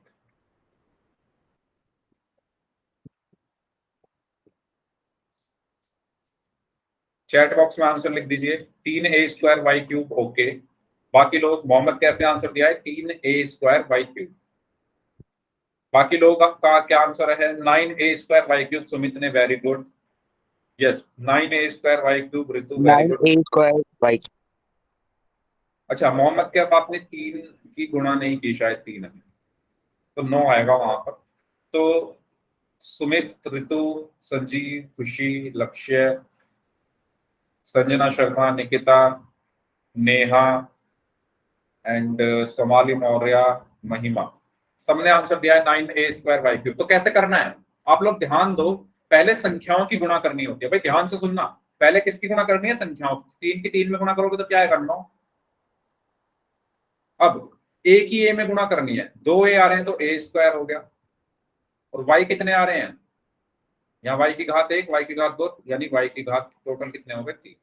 चैट बॉक्स में आंसर लिख दीजिए, 3a square Y cube, okay. बाकी लोग, मोहम्मद कैफ ने आंसर दिया है 3a स्क्वायर वाई क्यूब। बाकी लोगों का क्या आंसर है, 9a square Y cube, Sumit ने, very good. Yes 9a square Y cube, Ritu very good. 9a square y। अच्छा मोहम्मद कैफ, आपने 3 की गुणा नहीं की शायद, 3 है तो 9 आएगा वहां पर। तो सुमित, ऋतु, संजीव, खुशी, लक्ष्य, संजना शर्मा, निकिता, नेहा एंड सोमाली मौर्य, महिमा, सबने आंसर दिया है 9a स्क्वायर वाई क्यूब। तो कैसे करना है, आप लोग ध्यान दो, पहले संख्याओं की गुणा करनी होती है भाई, ध्यान से सुनना। पहले किसकी गुणा करनी है, संख्याओं। 3 की 3 में गुणा करोगे तो क्या आएगा, 9। अब a की a में गुणा करनी है, 2a आ रहे हैं तो a स्क्वायर हो गया, और y कितने आ रहे हैं, यहाँ y की घात 1, y की घात 2, यानी y की घात टोटल कितने हो गए, 3।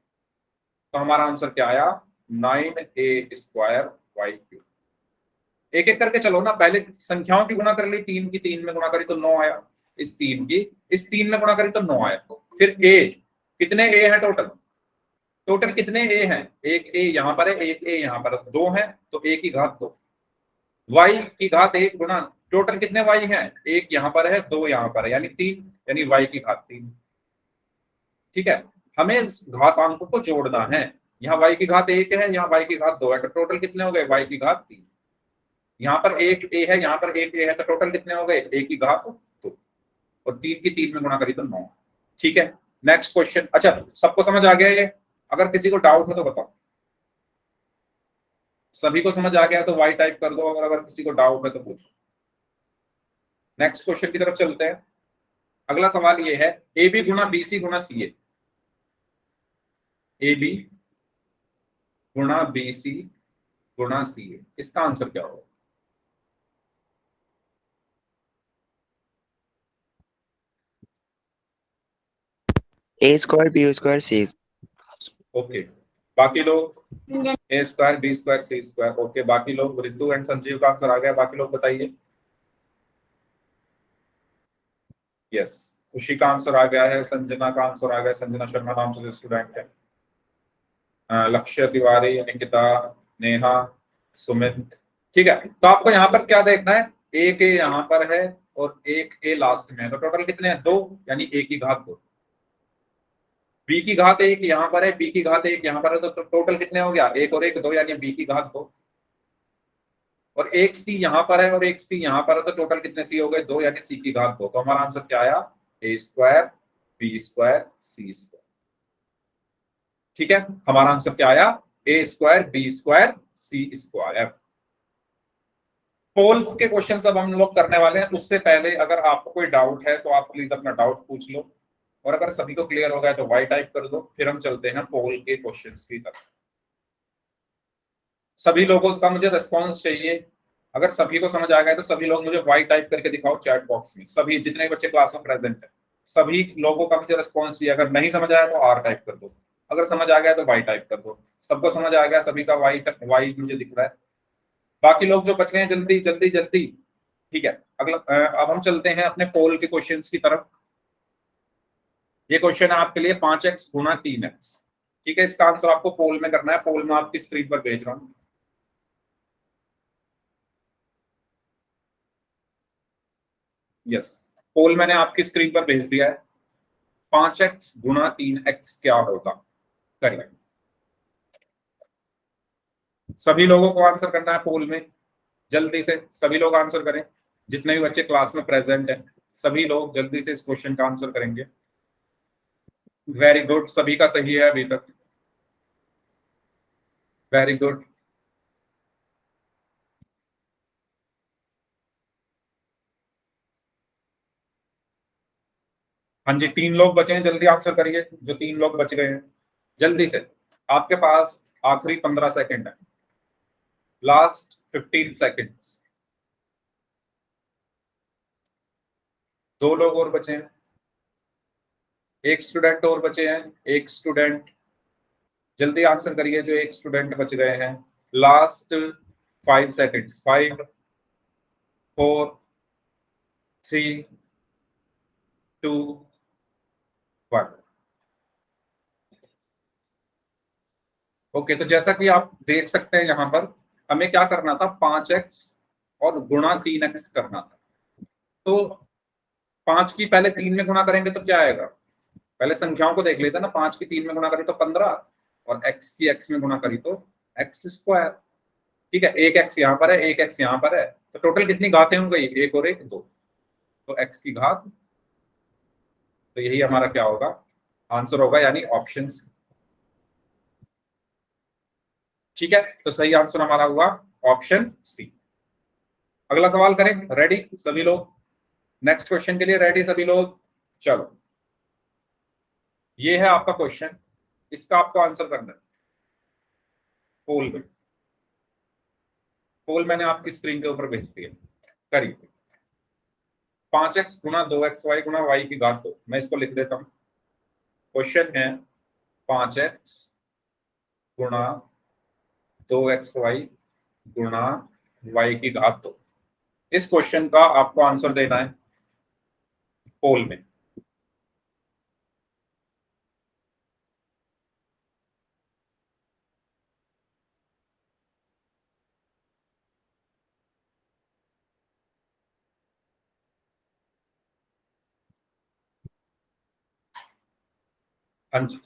तो हमारा आंसर क्या आया, 9a स्क्वायर वाई क्यूब। एक एक करके चलो ना, पहले संख्याओं की गुणा कर ली, 3 की 3 में गुणा करी तो 9 आया, इस 3 में गुणा करी तो 9 आया। फिर a, कितने a हैं टोटल, टोटल कितने a हैं, एक a यहाँ पर है, एक a यहाँ पर है, 2 है तो a की घात 2, y की घात 1 गुणा, टोटल कितने y हैं, एक यहाँ पर है, 2 यहाँ पर है, यानी 3, यानी y की घात 3। ठीक है, हमें घातांकों को जोड़ना है, यहाँ y की घात 1 है, यहाँ y की घात 2 है, तो टोटल कितने हो गए, y की घात 3। यहाँ पर एक a है, यहाँ पर एक a है, तो टोटल कितने हो गए, a की घात 2, और 3 की 3 में गुणा करी तो 9। ठीक है, नेक्स्ट क्वेश्चन। अच्छा सबको समझ आ गया ये, अगर किसी को डाउट है तो बताओ। सभी को समझ आ गया तो y टाइप कर दो, और अगर किसी को डाउट है तो पूछो। नेक्स्ट क्वेश्चन की तरफ चलते हैं। अगला सवाल ये है, ए बी गुणा बी सी गुणा सी ए, ए बी गुणा बी सी गुणा सी ए, इसका आंसर क्या होगा, a square b square c। Okay. बाकी लोग, ए स्क्वायर बी स्क्वायर सी स्क्वायर, ओके। बाकी लोग, ऋतु एंड संजीव का आंसर आ गया, बाकी लोग बताइए। यस खुशी का आंसर आ गया है, संजना का आंसर आ गया, संजना शर्मा नाम से स्टूडेंट है, लक्ष्य तिवारी, निकिता, नेहा, सुमित। ठीक है, तो आपको यहाँ पर क्या देखना है, एक ए यहाँ पर है और एक ए लास्ट में है, तो टोटल कितने हैं, 2, यानी ए की घात 2। बी की घात 1 यहाँ पर है, बी की घात 1 यहाँ पर है, तो टोटल कितने हो गया, 1 और 1 2, यानी बी की घात 2। और एक सी यहाँ पर है और एक सी यहाँ पर है, तो टोटल कितने सी हो गए, 2, यानी सी की घात 2। तो हमारा आंसर क्या आया, ए स्क्वायर बी स्क्वायर सी स्क्वायर। ठीक है, हमारा आंसर क्या आया, ए स्क्वायर बी स्क्वायर सी स्क्वायर। पोल के क्वेश्चन अब हम लोग करने वाले हैं, उससे पहले अगर आपको कोई डाउट है तो आप प्लीज अपना डाउट पूछ लो, और अगर सभी को क्लियर हो गया तो वाई टाइप कर दो, फिर हम चलते हैं पोल के क्वेश्चंस की तरफ। सभी लोगों का मुझे रिस्पॉन्स चाहिए, अगर सभी को समझ आ गया तो सभी लोग मुझे वाई टाइप करके दिखाओ चैट बॉक्स में, सभी जितने बच्चे क्लास में प्रेजेंट है सभी लोगों का मुझे रिस्पॉन्स चाहिए। अगर नहीं समझ आया तो आर टाइप कर दो, अगर समझ आ गया तो वाई टाइप कर दो। सबको समझ आ गया, सभी का वाई मुझे दिख रहा है। बाकी लोग जो बच गए हैं जल्दी जल्दी जल्दी। ठीक है, अगला अब हम चलते हैं अपने पोल के क्वेश्चंस की तरफ। ये क्वेश्चन है आपके लिए 5x गुना 3x। ठीक है, इसका आंसर आपको पोल में करना है, पोल में आपकी स्क्रीन पर भेज रहा हूं। यस, पोल मैंने आपकी स्क्रीन पर भेज दिया है। 5x गुना 3x क्या होगा, करिए। सभी लोगों को आंसर करना है पोल में, जल्दी से सभी लोग आंसर करें। जितने भी बच्चे क्लास में प्रेजेंट हैं सभी लोग जल्दी से इस क्वेश्चन का आंसर करेंगे। वेरी गुड, सभी का सही है अभी तक, वेरी गुड। हाँ जी, 3 लोग बचे हैं, जल्दी आंसर करिए, जो 3 लोग बच गए हैं जल्दी से। आपके पास आखिरी 15 सेकंड है, लास्ट 15 सेकंड्स। 2 लोग और बचे हैं, एक स्टूडेंट और बचे हैं, एक स्टूडेंट, जल्दी आंसर करिए जो एक स्टूडेंट बच गए हैं। Last 5 seconds, 5 4 3 2 1। ओके, तो जैसा कि आप देख सकते हैं यहाँ पर हमें क्या करना था, 5x और गुणा 3x करना था। तो 5 की पहले 3 में गुणा करेंगे तो क्या आएगा, पहले संख्याओं को देख लेते हैं ना। 5 की 3 में गुणा करी तो 15, और x की x में गुणा करी तो x स्क्वायर। ठीक है, एक x यहाँ पर है, एक x यहाँ पर है, तो टोटल कितनी घातें हो गई, एक और एक, दो, तो x की घात। तो यही हमारा क्या होगा, आंसर होगा, यानी ऑप्शन। ठीक है, तो सही आंसर हमारा हुआ ऑप्शन सी। अगला सवाल करें, रेडी सभी लोग, नेक्स्ट क्वेश्चन के लिए रेडी सभी लोग। चलो, ये है आपका क्वेश्चन, इसका आपको आंसर करना है पोल में। पोल मैंने आपकी स्क्रीन के ऊपर भेज दिया, करिए। 5x गुना 2xy गुना y की घात 2, मैं इसको लिख देता हूं। क्वेश्चन है 5x गुना 2xy गुना y की घात 2। इस क्वेश्चन का आपको आंसर देना है पोल में। हाँ जी,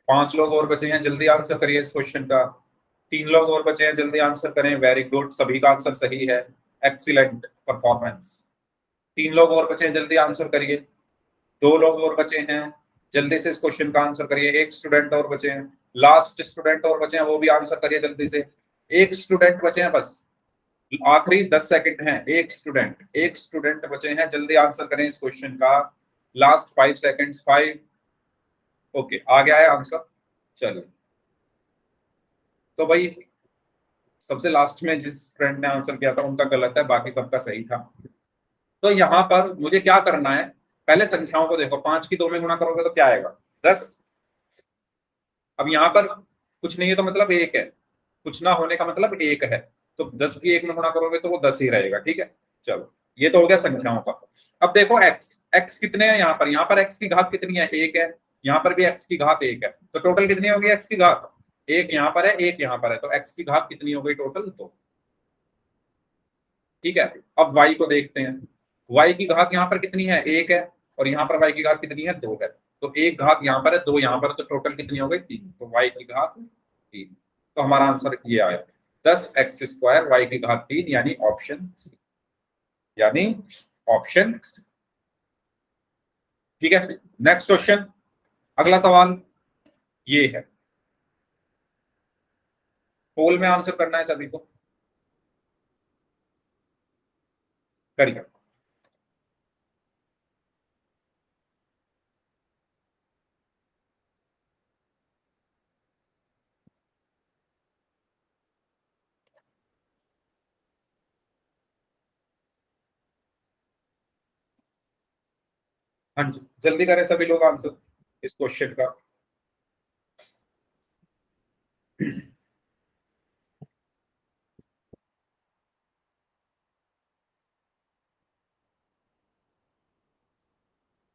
5 लोग और बचे हैं, जल्दी आंसर करिए इस क्वेश्चन का। 3 लोग और बचे हैं, जल्दी आंसर करें। वेरी गुड, सभी का आंसर सही है, एक्सीलेंट परफॉर्मेंस। 3 लोग और बचे हैं, जल्दी आंसर करिए। 2 लोग और बचे हैं, जल्दी से इस क्वेश्चन का आंसर करिए। एक स्टूडेंट और बचे हैं, लास्ट स्टूडेंट और बचे हैं, वो भी आंसर करिए जल्दी से। एक स्टूडेंट बचे हैं बस, आखिरी 10 सेकंड हैं। एक स्टूडेंट बचे हैं, जल्दी आंसर करें इस क्वेश्चन का। Last 5 seconds, 5। ओके, आ गया है आंसर। चलिए, तो भाई सबसे लास्ट में जिस फ्रेंड ने आंसर किया था उनका गलत है, बाकी सबका सही था। तो यहाँ पर मुझे क्या करना है, पहले संख्याओं को देखो। 5 की 2 में गुणा करोगे तो क्या आएगा, 10। अब यहाँ पर कुछ नहीं है तो मतलब 1 है, कुछ ना होने का मतलब 1 है, तो 10 की 1 में गुणा करोगे तो वो 10 ही रहेगा। ठीक है, चलो, ये तो हो गया संख्याओं का। अब देखो x कितने हैं यहाँ पर x की घात कितनी है, 1 है। यहाँ पर भी x की घात 1 है, तो टोटल कितनी होगी x की घात, 1 यहाँ पर है, 1 यहाँ पर है, तो x की घात कितनी हो गई टोटल, 2। ठीक है, अब y को देखते हैं। y की घात यहाँ पर कितनी है, 1 है, और यहाँ पर y की घात कितनी है, 2 है। तो एक घात यहाँ पर है, 2 यहाँ पर है, तो टोटल कितनी हो गई, 3। तो y की घात 3। तो हमारा आंसर ये आया, 10x स्क्वायर y की घात 3, यानी ऑप्शन सी, यानी ऑप्शन। ठीक है, नेक्स्ट क्वेश्चन। अगला सवाल ये है, पोल में आंसर करना है सभी को, करिए। हाँ जी, जल्दी करें सभी लोग आंसर इस क्वेश्चन का।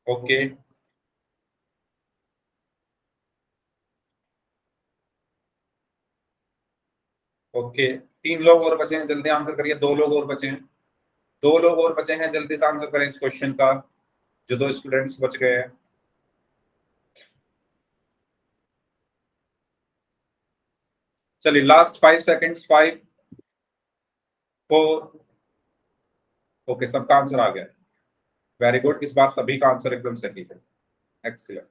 ओके ओके, 3 लोग और बचे हैं, जल्दी आंसर करिए। 2 लोग और बचे हैं, 2 लोग और बचे हैं, जल्दी से आंसर करें इस क्वेश्चन का, जो 2 स्टूडेंट्स बच गए हैं। चलिए लास्ट 5 सेकेंड्स, 5 4। ओके, सबका आंसर आ गया, वेरी गुड, इस बार सभी का आंसर एकदम सही है, एक्सीलेंट।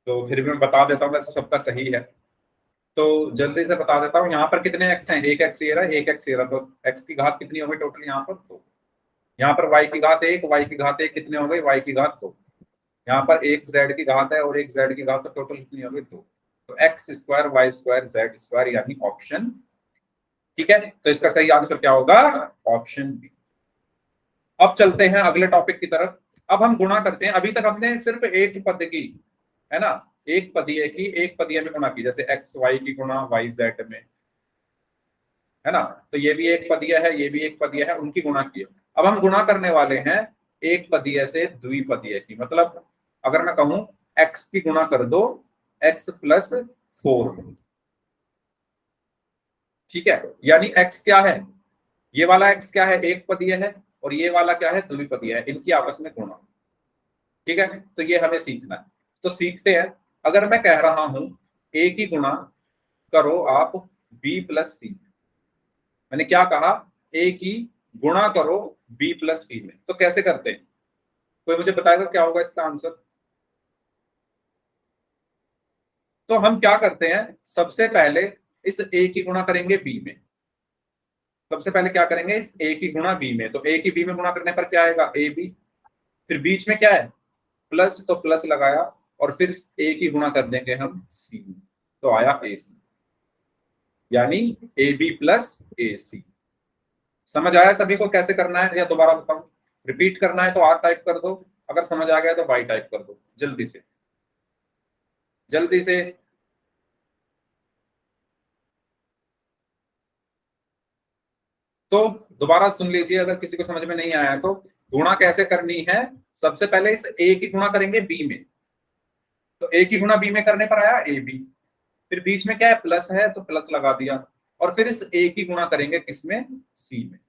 तो फिर भी मैं बता देता हूँ, वैसे सबका सही है, तो जल्दी से बता देता हूँ। यहाँ पर कितने एक्स हैं, एक एक्स ये रहा, एक एक्स ये रहा, तो एक्स की घात कितनी हो गई टोटल यहाँ पर? 2। यहाँ पर वाई की घात 1, वाई की घात 1 कितने हो गई? वाई की घात 2। यहाँ पर एक जेड की घात है और एक जेड की घात, तो टोटल कितनी हो गई? 2। तो x square y square z square, यानी ऑप्शन, ठीक है। तो इसका सही आंसर क्या होगा? Option B. अब चलते हैं अगले टॉपिक की तरफ। अब हम गुणा करते हैं, अभी तक हमने सिर्फ एक पद की, है ना, एक पदीय की, एक पदीय में गुणा की, जैसे एक्स वाई की गुणा वाई जेड में, है ना। तो ये भी एक पदीय है, ये भी एक पदीय है, उनकी गुणा की। अब हम गुणा करने वाले हैं एक पदीय से द्विपदीय की, मतलब अगर मैं कहूं एक्स की गुणा कर दो एक्स प्लस 4, ठीक है। यानी एक्स क्या है, ये वाला एक्स क्या है? एक पदीय है, और ये वाला क्या है? द्विपदीय है, इनकी आपस में गुणा, ठीक है। तो ये हमें सीखना है, तो सीखते हैं। अगर मैं कह रहा हूं ए की गुणा करो आप बी प्लस सी, मैंने क्या कहा? ए की गुणा करो बी प्लस सी में, तो कैसे करते हैं? कोई मुझे बताएगा क्या होगा इसका आंसर? तो हम क्या करते हैं, सबसे पहले इस ए की गुणा करेंगे बी में, सबसे पहले क्या करेंगे, इस ए की गुणा बी में, तो ए की बी में गुणा करने पर क्या आएगा? A b. फिर बीच में क्या है? प्लस, तो प्लस लगाया, और फिर ए की गुणा कर देंगे हम सी में, तो आया ए सी, यानी ए बी प्लस ए सी। समझ आया सभी को कैसे करना है, या दोबारा बताऊं? रिपीट करना है तो आर टाइप कर दो, अगर समझ आ गया तो वाई टाइप कर दो, जल्दी से, जल्दी से। तो दोबारा सुन लीजिए, अगर किसी को समझ में नहीं आया तो, गुणा कैसे करनी है? सबसे पहले इस ए की गुणा करेंगे बी में, तो ए की गुणा बी में करने पर आया ए बी। फिर बीच में क्या है? प्लस है, तो प्लस लगा दिया, और फिर इस ए की गुणा करेंगे किसमें? सी में,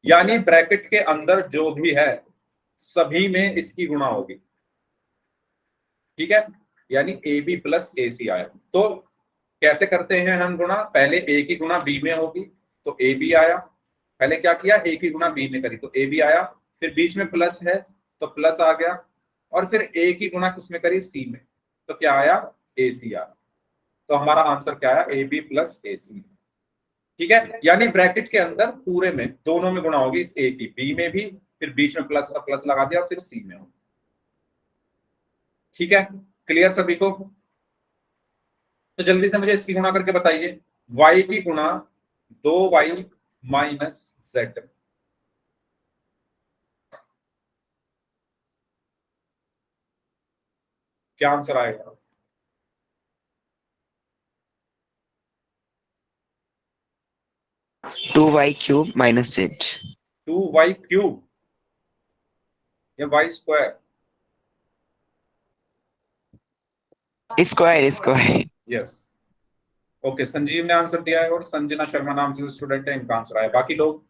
यानी ब्रैकेट के अंदर जो भी है सभी में इसकी गुणा होगी, ठीक है। यानी ए बी प्लस ए सी आया। तो कैसे करते हैं हम गुणा? पहले ए की गुणा बी में होगी, तो ए बी आया, पहले क्या किया? ए की गुणा बी में करी, तो ए बी आया। फिर बीच में प्लस है, तो प्लस आ गया, और फिर ए की गुणा किस में करी? सी में, तो क्या आया? ए सी आया। तो हमारा आंसर क्या आया? ए बी प्लस ए सी, ठीक है। यानी ब्रैकेट के अंदर पूरे में दोनों में गुणा होगी, इस ए की बी में भी, फिर बीच में प्लस का प्लस लगा दिया, और फिर सी में होगी, ठीक है। क्लियर सभी को? तो जल्दी से मुझे इसकी गुणा करके बताइए, y की गुणा 2y माइनस जेड, क्या आंसर आएगा? 2y cube minus Z. 2y cube या y square? Square square. Yes, okay, Sanjeev ने आंसर दिया है, और संजना शर्मा नाम से स्टूडेंट है, इनका आंसर आया। बाकी लोग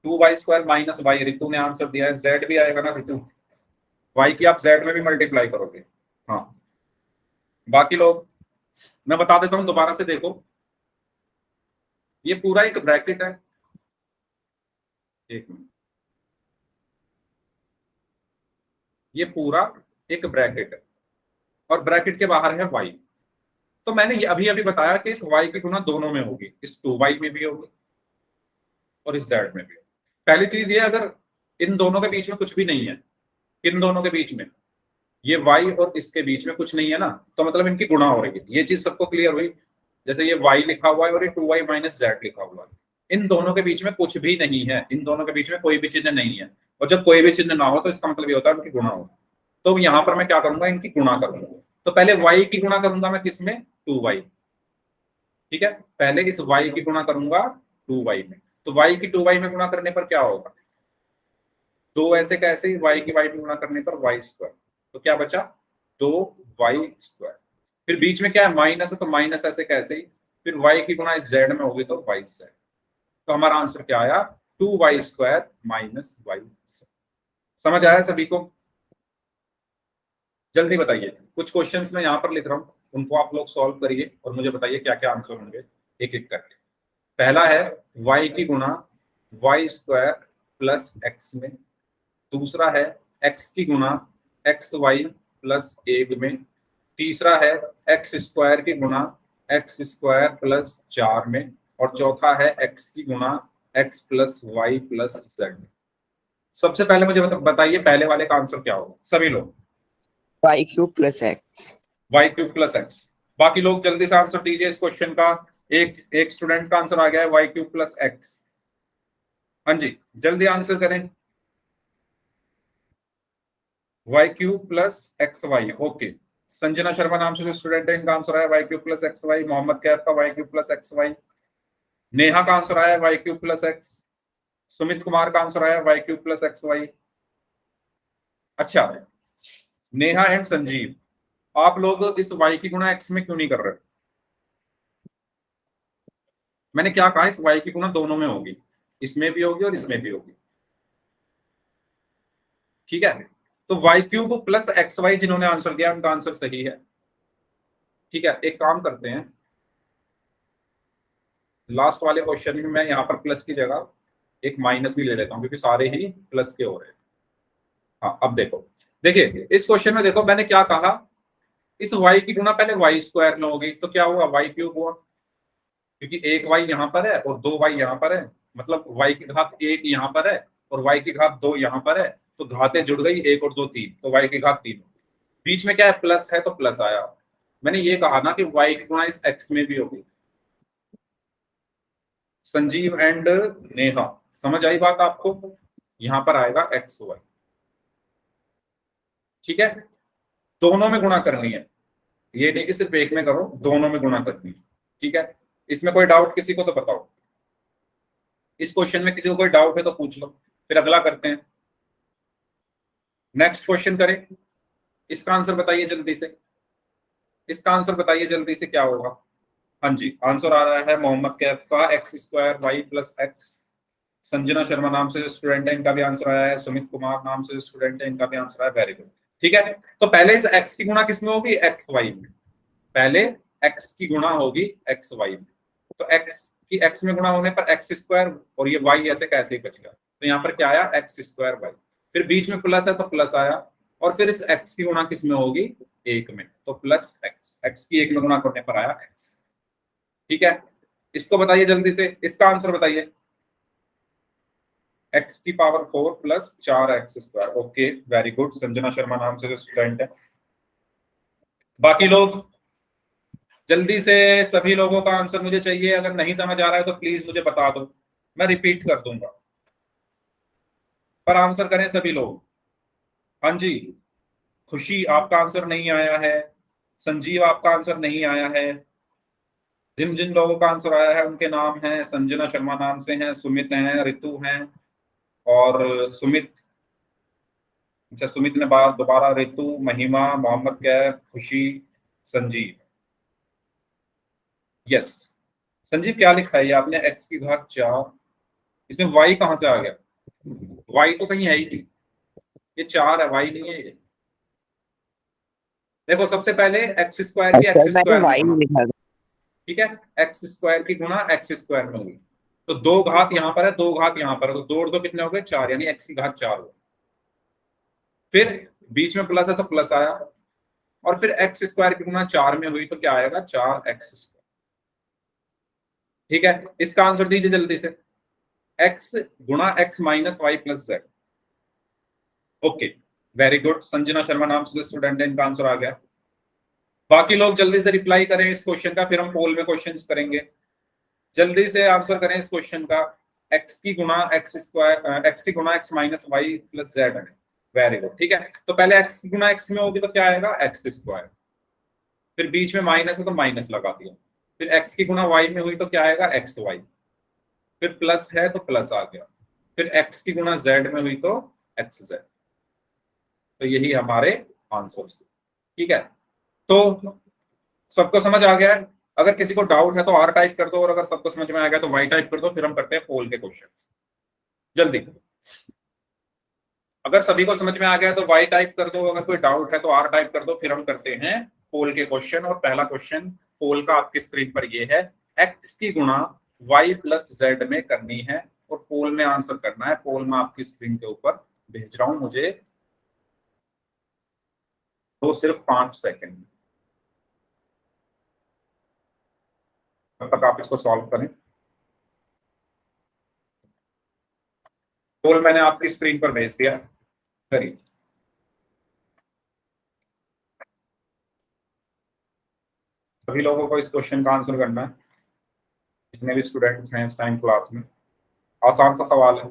2y square minus Y, Ritu ने आंसर दिया है, जेड भी आएगा ना रितु, y की आप जेड में भी मल्टीप्लाई करोगे, हाँ। बाकी लोग, मैं बता देता हूं दोबारा से, देखो ये पूरा एक ब्रैकेट है, एक मिनट, ये पूरा एक ब्रैकेट है और ब्रैकेट के बाहर है y। तो मैंने ये अभी अभी बताया कि इस y की गुणा दोनों में होगी, इस 2y में भी होगी और इस z में भी होगी। पहली चीज ये, अगर इन दोनों के बीच में कुछ भी नहीं है, इन दोनों के बीच में ये y और इसके बीच में कुछ नहीं है ना, तो मतलब इनकी गुणा हो रही है। ये चीज सबको क्लियर हुई? जैसे ये y लिखा हुआ है और ये 2y माइनस z लिखा हुआ है, इन दोनों के बीच में कुछ भी नहीं है, इन दोनों के बीच में कोई भी चिन्ह नहीं है। और जब कोई भी चिन्ह ना हो तो इसका मतलब ये होता है इनकी गुणा हो। तो यहाँ पर मैं क्या करूंगा, इनकी गुणा करूंगा। तो पहले y की गुणा करूंगा मैं किसमें, 2y। ठीक है, पहले इस y की गुणा करूंगा 2y में। तो y की 2y में गुणा करने पर क्या होगा, दो ऐसे कैसे ही y की y में गुणा करने पर y स्क्वायर, तो क्या बचा 2y स्क्वायर। फिर बीच में क्या है, माइनस है, तो माइनस ऐसे कैसे ही, फिर y की गुणा इस z में होगी तो y z। तो हमारा आंसर क्या आया, 2y स्क्वायर माइनस y। समझ आया सभी को? जल्दी बताइए, कुछ क्वेश्चंस मैं यहाँ पर लिख रहा हूँ, उनको आप लोग सॉल्व करिए और मुझे बताइए क्या क्या आंसर होंगे एक एक करके। पहला है y की गुणा y स्क्वायर प्लस x में। दूसरा है x की गुणा एक्स वाई प्लस 1 में। तीसरा है एक्स स्क्वायर की गुणा एक्स स्क्वायर प्लस 4 में। और चौथा है x की गुणा x plus y plus z में। सबसे पहले मुझे बताइए पहले वाले का आंसर क्या होगा सभी लोग। Y cube plus x. Y cube plus x. बाकी लोग जल्दी से आंसर दीजिए इस क्वेश्चन का। एक स्टूडेंट का आंसर आ गया है वाई क्यूब प्लस एक्स। हाँ जी, जल्दी आंसर करें। Y cube plus x Y, okay. Sanjana Sharma नाम से जो स्टूडेंट है इनका आंसर आया Y cube plus x Y. Mohammad Kaif का Y cube plus x Y. Neha का आंसर आया Y cube plus X. Sumit Kumar का आंसर आया Y cube plus x Y. अच्छा, नेहा एंड संजीव, आप लोग इस y की गुणा x में क्यों नहीं कर रहे? मैंने क्या कहा, इस y की गुणा दोनों में होगी, इसमें भी होगी और इसमें भी होगी। ठीक है, तो y cube plus x y जिन्होंने आंसर दिया उनका आंसर सही है। ठीक है, एक काम करते हैं, लास्ट वाले क्वेश्चन में मैं यहाँ पर प्लस की जगह एक माइनस भी ले लेता हूँ क्योंकि सारे ही प्लस के हो रहे हैं। हाँ, अब देखो, देखिए इस क्वेश्चन में देखो मैंने क्या कहा, इस y की गुणा पहले y स्क्वायर में होगी, तो क्या हुआ y क्यूब हुआ, क्योंकि एक y यहाँ पर है और 2y यहाँ पर है, मतलब y की घात 1 यहाँ पर है और y की घात 2 यहाँ पर है, तो घातें जुड़ गई 1 और 2 3, तो y की घात 3। बीच में क्या है, प्लस है तो प्लस आया। मैंने ये कहा ना कि y की गुणा इस x में भी होगी। संजीव एंड नेहा, समझ आई बात आपको? यहां पर आएगा एक्स वाई। ठीक है, दोनों में गुणा करनी है, ये नहीं कि सिर्फ एक में करो, दोनों में गुणा करनी है। ठीक है, इसमें कोई डाउट किसी को तो बताओ, इस क्वेश्चन में किसी को कोई डाउट है तो पूछ लो, फिर अगला करते हैं। नेक्स्ट क्वेश्चन करें, इसका आंसर बताइए जल्दी से, इसका आंसर बताइए जल्दी से क्या होगा। हाँ जी, आंसर आ रहा है मोहम्मद कैफ का x square y plus x. Sanjana Sharma नाम से जो स्टूडेंट है इनका भी आंसर आया है। सुमित कुमार नाम से जो स्टूडेंट है इनका भी आंसर आया, वेरी गुड। ठीक है, तो पहले इस एक्स की गुणा किसमें होगी, एक्स वाई में। पहले एक्स की गुणा होगी एक्स वाई में, तो एक्स की एक्स में गुणा होने पर एक्स स्क्वायर और ये वाई ऐसे कैसे ही बचेगा, तो यहाँ पर क्या आया एक्स स्क्वायर वाई। फिर बीच में प्लस है तो प्लस आया, और फिर इस एक्स की गुणा किसमें होगी, एक में, तो प्लस एक्स, एक्स की एक में गुणा करने पर आया एक्स। ठीक है, इसको बताइए जल्दी से, इसका आंसर बताइए। एक्स की power 4 plus 4x square, okay very good, Sanjana Sharma नाम से जो स्टूडेंट है। बाकी लोग जल्दी से, सभी लोगों का आंसर मुझे चाहिए। अगर नहीं समझ आ रहा है तो प्लीज मुझे बता दो, मैं रिपीट कर दूंगा, पर आंसर करें सभी लोग। हाँ जी, खुशी आपका आंसर नहीं आया है, संजीव आपका आंसर नहीं आया है। जिन जिन लोगों का आंसर आया है उनके नाम हैं, संजना शर्मा नाम से हैं, सुमित हैं, ऋतु हैं और सुमित, अच्छा सुमित ने बार दोबारा, ऋतु, महिमा, मोहम्मद कैफ, खुशी, संजीव। यस, संजीव क्या लिखा है ये आपने, एक्स की घात 4, इसमें वाई कहां से आ गया, वाई तो कहीं है ही नहीं, ये 4 है, वाई नहीं है ये। देखो सबसे पहले एक्स स्क्वायर की एक्स सर मैंने स्क्वायर में वाई गुणा, लिखा था। ठीक है, एक्स स्क्वायर की गुणा एक्स स्क्वायर में होगी, तो 2 घात यहाँ पर है, 2 घात यहाँ पर है, तो 2 और 2 कितने हो गए 4, यानी एक्स की घात 4 हो। फिर बीच में प्लस है तो प्लस आया, और फिर एक्स स्क्वायर की गुना 4 में हुई तो क्या आएगा, 4x²। ठीक है, इसका आंसर दीजिए जल्दी से। एक्स गुणा x minus y plus z. Okay, very good, Sanjana Sharma नाम से स्टूडेंट है, इनका आंसर आ गया। बाकी लोग जल्दी से रिप्लाई करें इस क्वेश्चन का, फिर हम पोल में क्वेश्चंस करेंगे। जल्दी से आंसर करें इस क्वेश्चन का। एक्स की गुणा एक्स स्क्वायर, एक्स की गुणा x minus y plus z है। वेरी गुड, ठीक है। तो पहले एक्स की गुणा एक्स में होगी तो क्या आएगा, एक्स स्क्वायर। फिर बीच में माइनस है तो माइनस लगा दिया। फिर एक्स की गुणा वाई में हुई तो क्या आएगा, एक्स वाई। फिर प्लस है तो प्लस आ गया। फिर एक्स की गुणा जेड में हुई तो एक्स जेड। तो यही हमारे आंसर। ठीक है, तो सबको समझ आ गया है? अगर किसी को डाउट है तो आर टाइप कर दो, और अगर सबको समझ में आ गया तो वाई टाइप कर दो, फिर हम करते हैं पोल के क्वेश्चन जल्दी। अगर सभी को समझ में आ गया तो वाई टाइप कर दो, अगर कोई डाउट है तो आर टाइप कर दो, फिर हम करते हैं पोल के क्वेश्चन। और पहला क्वेश्चन पोल का आपकी स्क्रीन पर ये है, एक्स की गुणा वाई प्लस जेड में करनी है, और पोल में आंसर करना है। पोल में आपकी स्क्रीन के ऊपर भेज रहा हूं, मुझे तो सिर्फ 5 सेकंड, तब तक आप इसको सॉल्व करें। पोल मैंने आपकी स्क्रीन पर भेज दिया, करिए। सभी लोगों को इस क्वेश्चन का आंसर करना है, जितने भी स्टूडेंट्स हैं इस टाइम क्लास में। आसान सा सवाल है।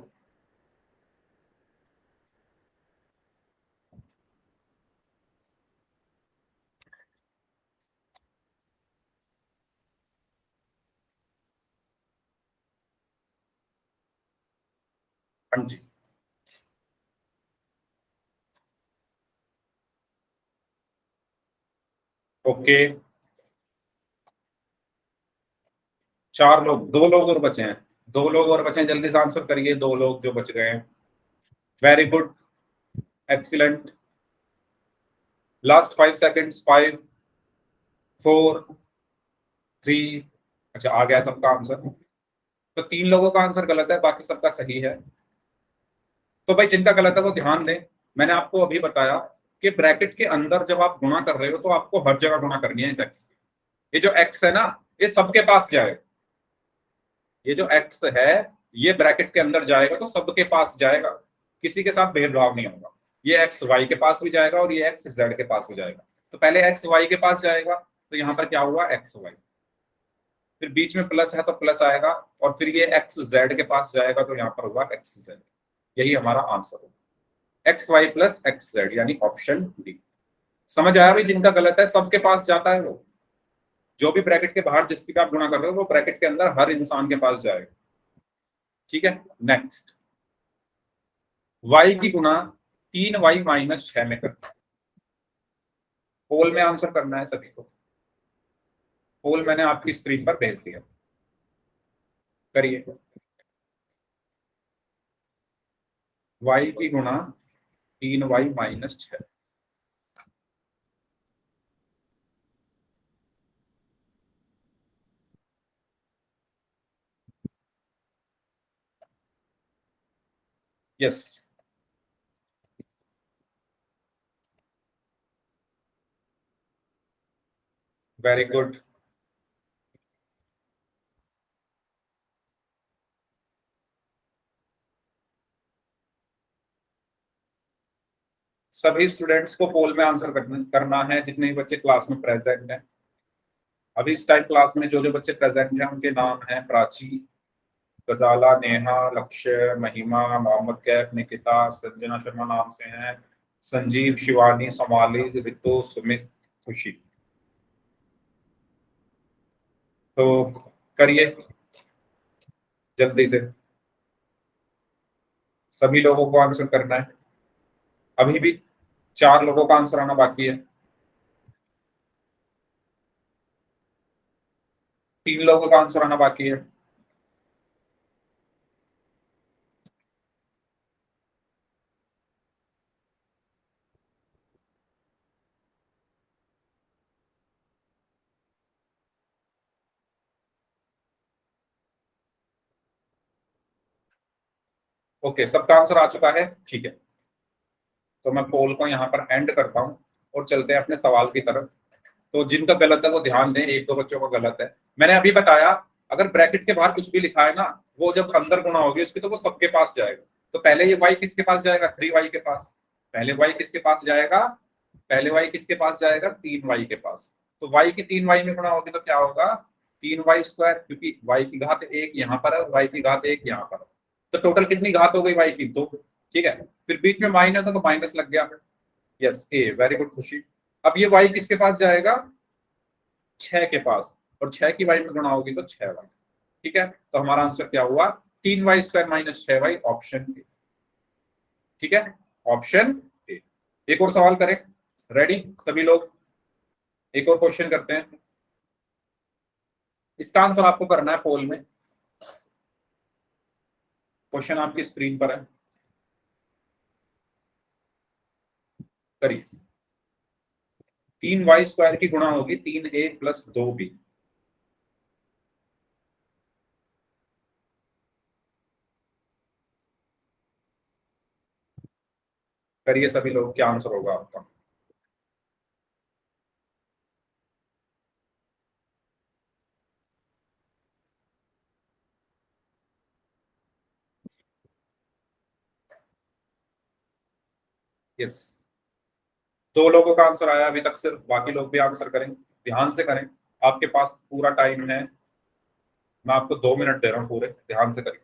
हाँ जी, ओके। 4 लोग, 2 लोग और बचे हैं। 2 लोग और बचे हैं, जल्दी से आंसर करिए, 2 लोग जो बच गए हैं। Very good, excellent. Last 5 seconds, 5, 4, 3। अच्छा, आ गया सबका आंसर। तो 3 लोगों का आंसर गलत है, बाकी सबका सही है। तो भाई जिनका गलत है वो ध्यान दें। मैंने आपको अभी बताया कि ब्रैकेट के अंदर जब आप गुणा कर रहे हो तो आपको हर जगह गुणा करनी है इस एक्स। ये जो एक्स है ना, ये सबके पास जाएगा। ये जो एक्स है, ये ब्रैकेट के अंदर जाएगा तो सबके पास जाएगा, किसी के साथ भेदभाव नहीं होगा। ये एक्स वाई के पास भी जाएगा और ये एक्स जेड के पास भी जाएगा। तो पहले एक्स वाई के पास जाएगा, तो यहाँ पर क्या हुआ, एक्स वाई। फिर बीच में प्लस है तो प्लस आएगा, और फिर ये एक्स जेड के पास जाएगा तो यहाँ पर हुआ एक्स जेड। यही हमारा आंसर होगा, x y plus x z, यानी ऑप्शन डी। समझ आया भाई? जिनका गलत है सबके पास जाता है वो, जो भी ब्रैकेट के बाहर जिसकी भी आप गुणा कर रहे हो वो ब्रैकेट के अंदर हर इंसान के पास जाएगा। ठीक है, नेक्स्ट। y की गुणा 3y-6 में करना है। पोल में आंसर करना है सभी को। पोल मैंने आपकी स्क्रीन पर भेज दिया, करिए। y की गुणा 3y-6। Yes, very good. सभी स्टूडेंट्स को पोल में आंसर करना है, जितने भी बच्चे क्लास में प्रेजेंट हैं। अभी इस टाइम क्लास में जो जो बच्चे प्रेजेंट हैं उनके नाम हैं प्राची, गजाला, नेहा, लक्ष्य, महिमा, मोहम्मद कैफ, निकिता, संजना शर्मा नाम से हैं, संजीव, शिवानी, सोमाली, रितु, सुमित, खुशी। तो करिए जल्दी से, सभी लोगों को आंसर करना है। अभी भी 4 लोगों का आंसर आना बाकी है। 3 लोगों का आंसर आना बाकी है। ओके, सबका आंसर आ चुका है, ठीक है। तो मैं पोल को यहाँ पर एंड करता हूँ और चलते हैं अपने सवाल की तरफ। तो जिनका गलत है वो ध्यान दें, एक दो बच्चों का गलत है। मैंने अभी बताया अगर ब्रैकेट के बाहर कुछ भी लिखा है ना, वो जब अंदर गुणा होगी उसकी तो वो सबके पास जाएगा। तो पहले ये y किसके पास जाएगा, 3y के पास। पहले y किसके पास जाएगा, पहले y किसके पास जाएगा, 3y के पास। तो y की 3y में गुणा होगी तो क्या होगा, 3y स्क्वायर, क्योंकि y की घात 1 यहाँ पर है और y की घात 1 यहाँ पर है। तो टोटल कितनी घात हो गई y की, 2। ठीक है, फिर बीच में माइनस है तो माइनस लग गया। यस ए, वेरी गुड खुशी। अब ये y किसके पास जाएगा, 6 के पास, और 6 की y में गुणा होगी तो 6y। ठीक है, तो हमारा आंसर क्या हुआ, 3y square minus 6y, option A. ठीक है, ऑप्शन ए। एक और सवाल करें, रेडी सभी लोग, एक और क्वेश्चन करते हैं। इसका आंसर आपको करना है पोल में। क्वेश्चन आपकी स्क्रीन पर है, करिए। 3y स्क्वायर की गुणा होगी 3a प्लस 2b। करिए सभी लोग, क्या आंसर होगा आपका। यस, 2 लोगों का आंसर आया अभी तक सिर्फ, बाकी लोग भी आंसर करें, ध्यान से करें, आपके पास पूरा टाइम है। मैं आपको 2 मिनट दे रहा हूँ पूरे, ध्यान से करिए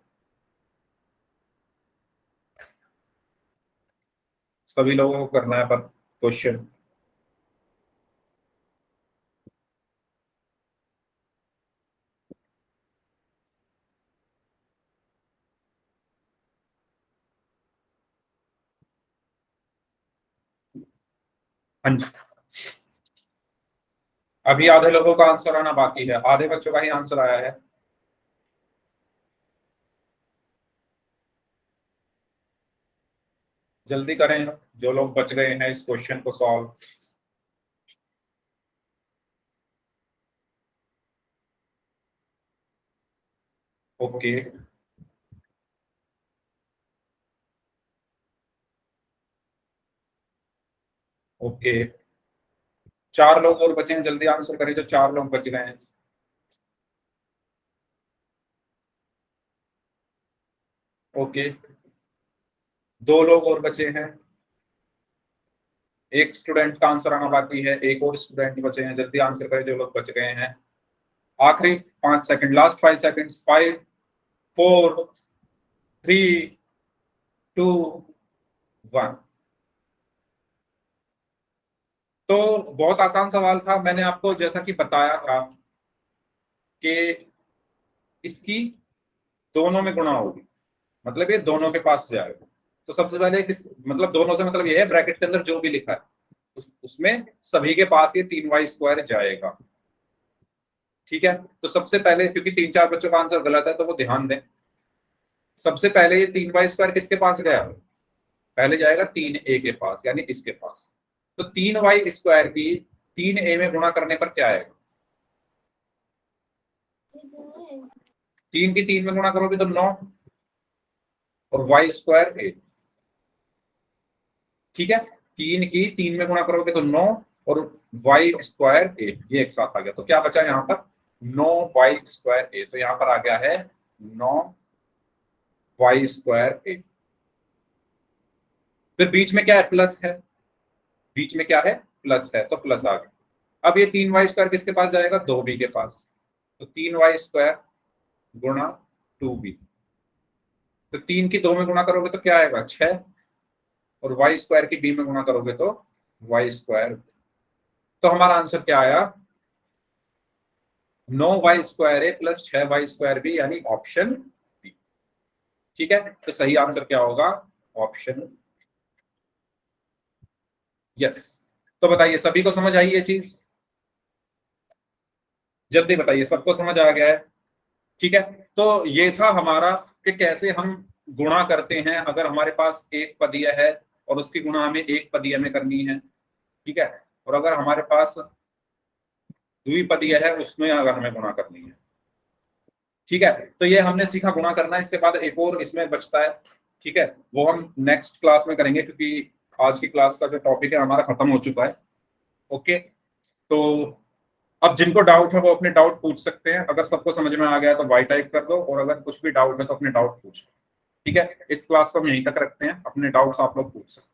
सभी लोगों को करना है पर क्वेश्चन। हाँ जी, अभी आधे लोगों का आंसर आना बाकी है, आधे बच्चों का ही आंसर आया है। जल्दी करें जो लोग बच गए हैं इस क्वेश्चन को सॉल्व। ओके, ओके, 4 लोग और बचे हैं, जल्दी आंसर करें जो 4 लोग बच गए हैं। ओके, 2 लोग और बचे हैं, एक स्टूडेंट का आंसर आना बाकी है, एक और स्टूडेंट बचे हैं, जल्दी आंसर करें जो लोग बच गए हैं। आखिरी 5 सेकंड, लास्ट 5 सेकंड्स, 5 4 3 2 1। तो बहुत आसान सवाल था, मैंने आपको जैसा कि बताया था कि इसकी दोनों में गुणा होगी, मतलब ये दोनों के पास जाएगा। तो सबसे पहले किस, मतलब दोनों से मतलब ये है ब्रैकेट के अंदर जो भी लिखा है उसमें सभी के पास ये 3y स्क्वायर जाएगा। ठीक है, तो सबसे पहले क्योंकि 3-4 बच्चों का आंसर गलत है तो वो ध्यान दें। सबसे पहले ये 3y स्क्वायर किसके पास गया, पहले जाएगा 3a के पास, यानी इसके पास। तो 3y स्क्वायर की 3a में गुणा करने पर क्या आएगा, 3 की 3 में गुणा करोगे तो 9, और y स्क्वायर 8। ठीक है, 3 की 3 में गुणा करोगे तो 9 और y स्क्वायर 8, ये एक साथ आ गया। तो क्या बचा यहाँ पर, 9y स्क्वायर 8। तो यहाँ पर आ गया है 9y स्क्वायर 8। फिर बीच में क्या है, प्लस है, बीच में क्या है, प्लस है, तो प्लस आ गया। अब ये 3y स्क्वायर किसके पास जाएगा, 2b के पास। तो 3y स्क्वायर गुणा 2b। तो 3 की 2 में गुणा करोगे तो क्या आएगा, 6, और y स्क्वायर की b में गुणा करोगे तो y स्क्वायर। तो हमारा आंसर क्या आया, 9y स्क्वायर ए प्लस 6y स्क्वायर बी, यानी ऑप्शन बी। ठीक है, तो सही आंसर क्या होगा, ऑप्शन। यस, तो बताइए सभी को समझ आई ये चीज, जल्दी बताइए सबको समझ आ गया है। ठीक है, तो ये था हमारा कि कैसे हम गुणा करते हैं अगर हमारे पास एक पदीय है और उसकी गुणा हमें एक पदीय में करनी है। ठीक है, और अगर हमारे पास द्विपदीय है उसमें अगर हमें गुणा करनी है। ठीक है, तो ये हमने सीखा गुणा करना, इसके बाद एक और इसमें बचता है। ठीक है, वो हम नेक्स्ट क्लास में करेंगे, क्योंकि आज की क्लास का जो टॉपिक है हमारा खत्म हो चुका है। ओके, तो अब जिनको डाउट है वो अपने डाउट पूछ सकते हैं। अगर सबको समझ में आ गया तो वाई टाइप कर दो, और अगर कुछ भी डाउट है तो अपने डाउट पूछो। ठीक है, इस क्लास को हम यहीं तक रखते हैं, अपने डाउट्स आप लोग पूछ सकते हैं।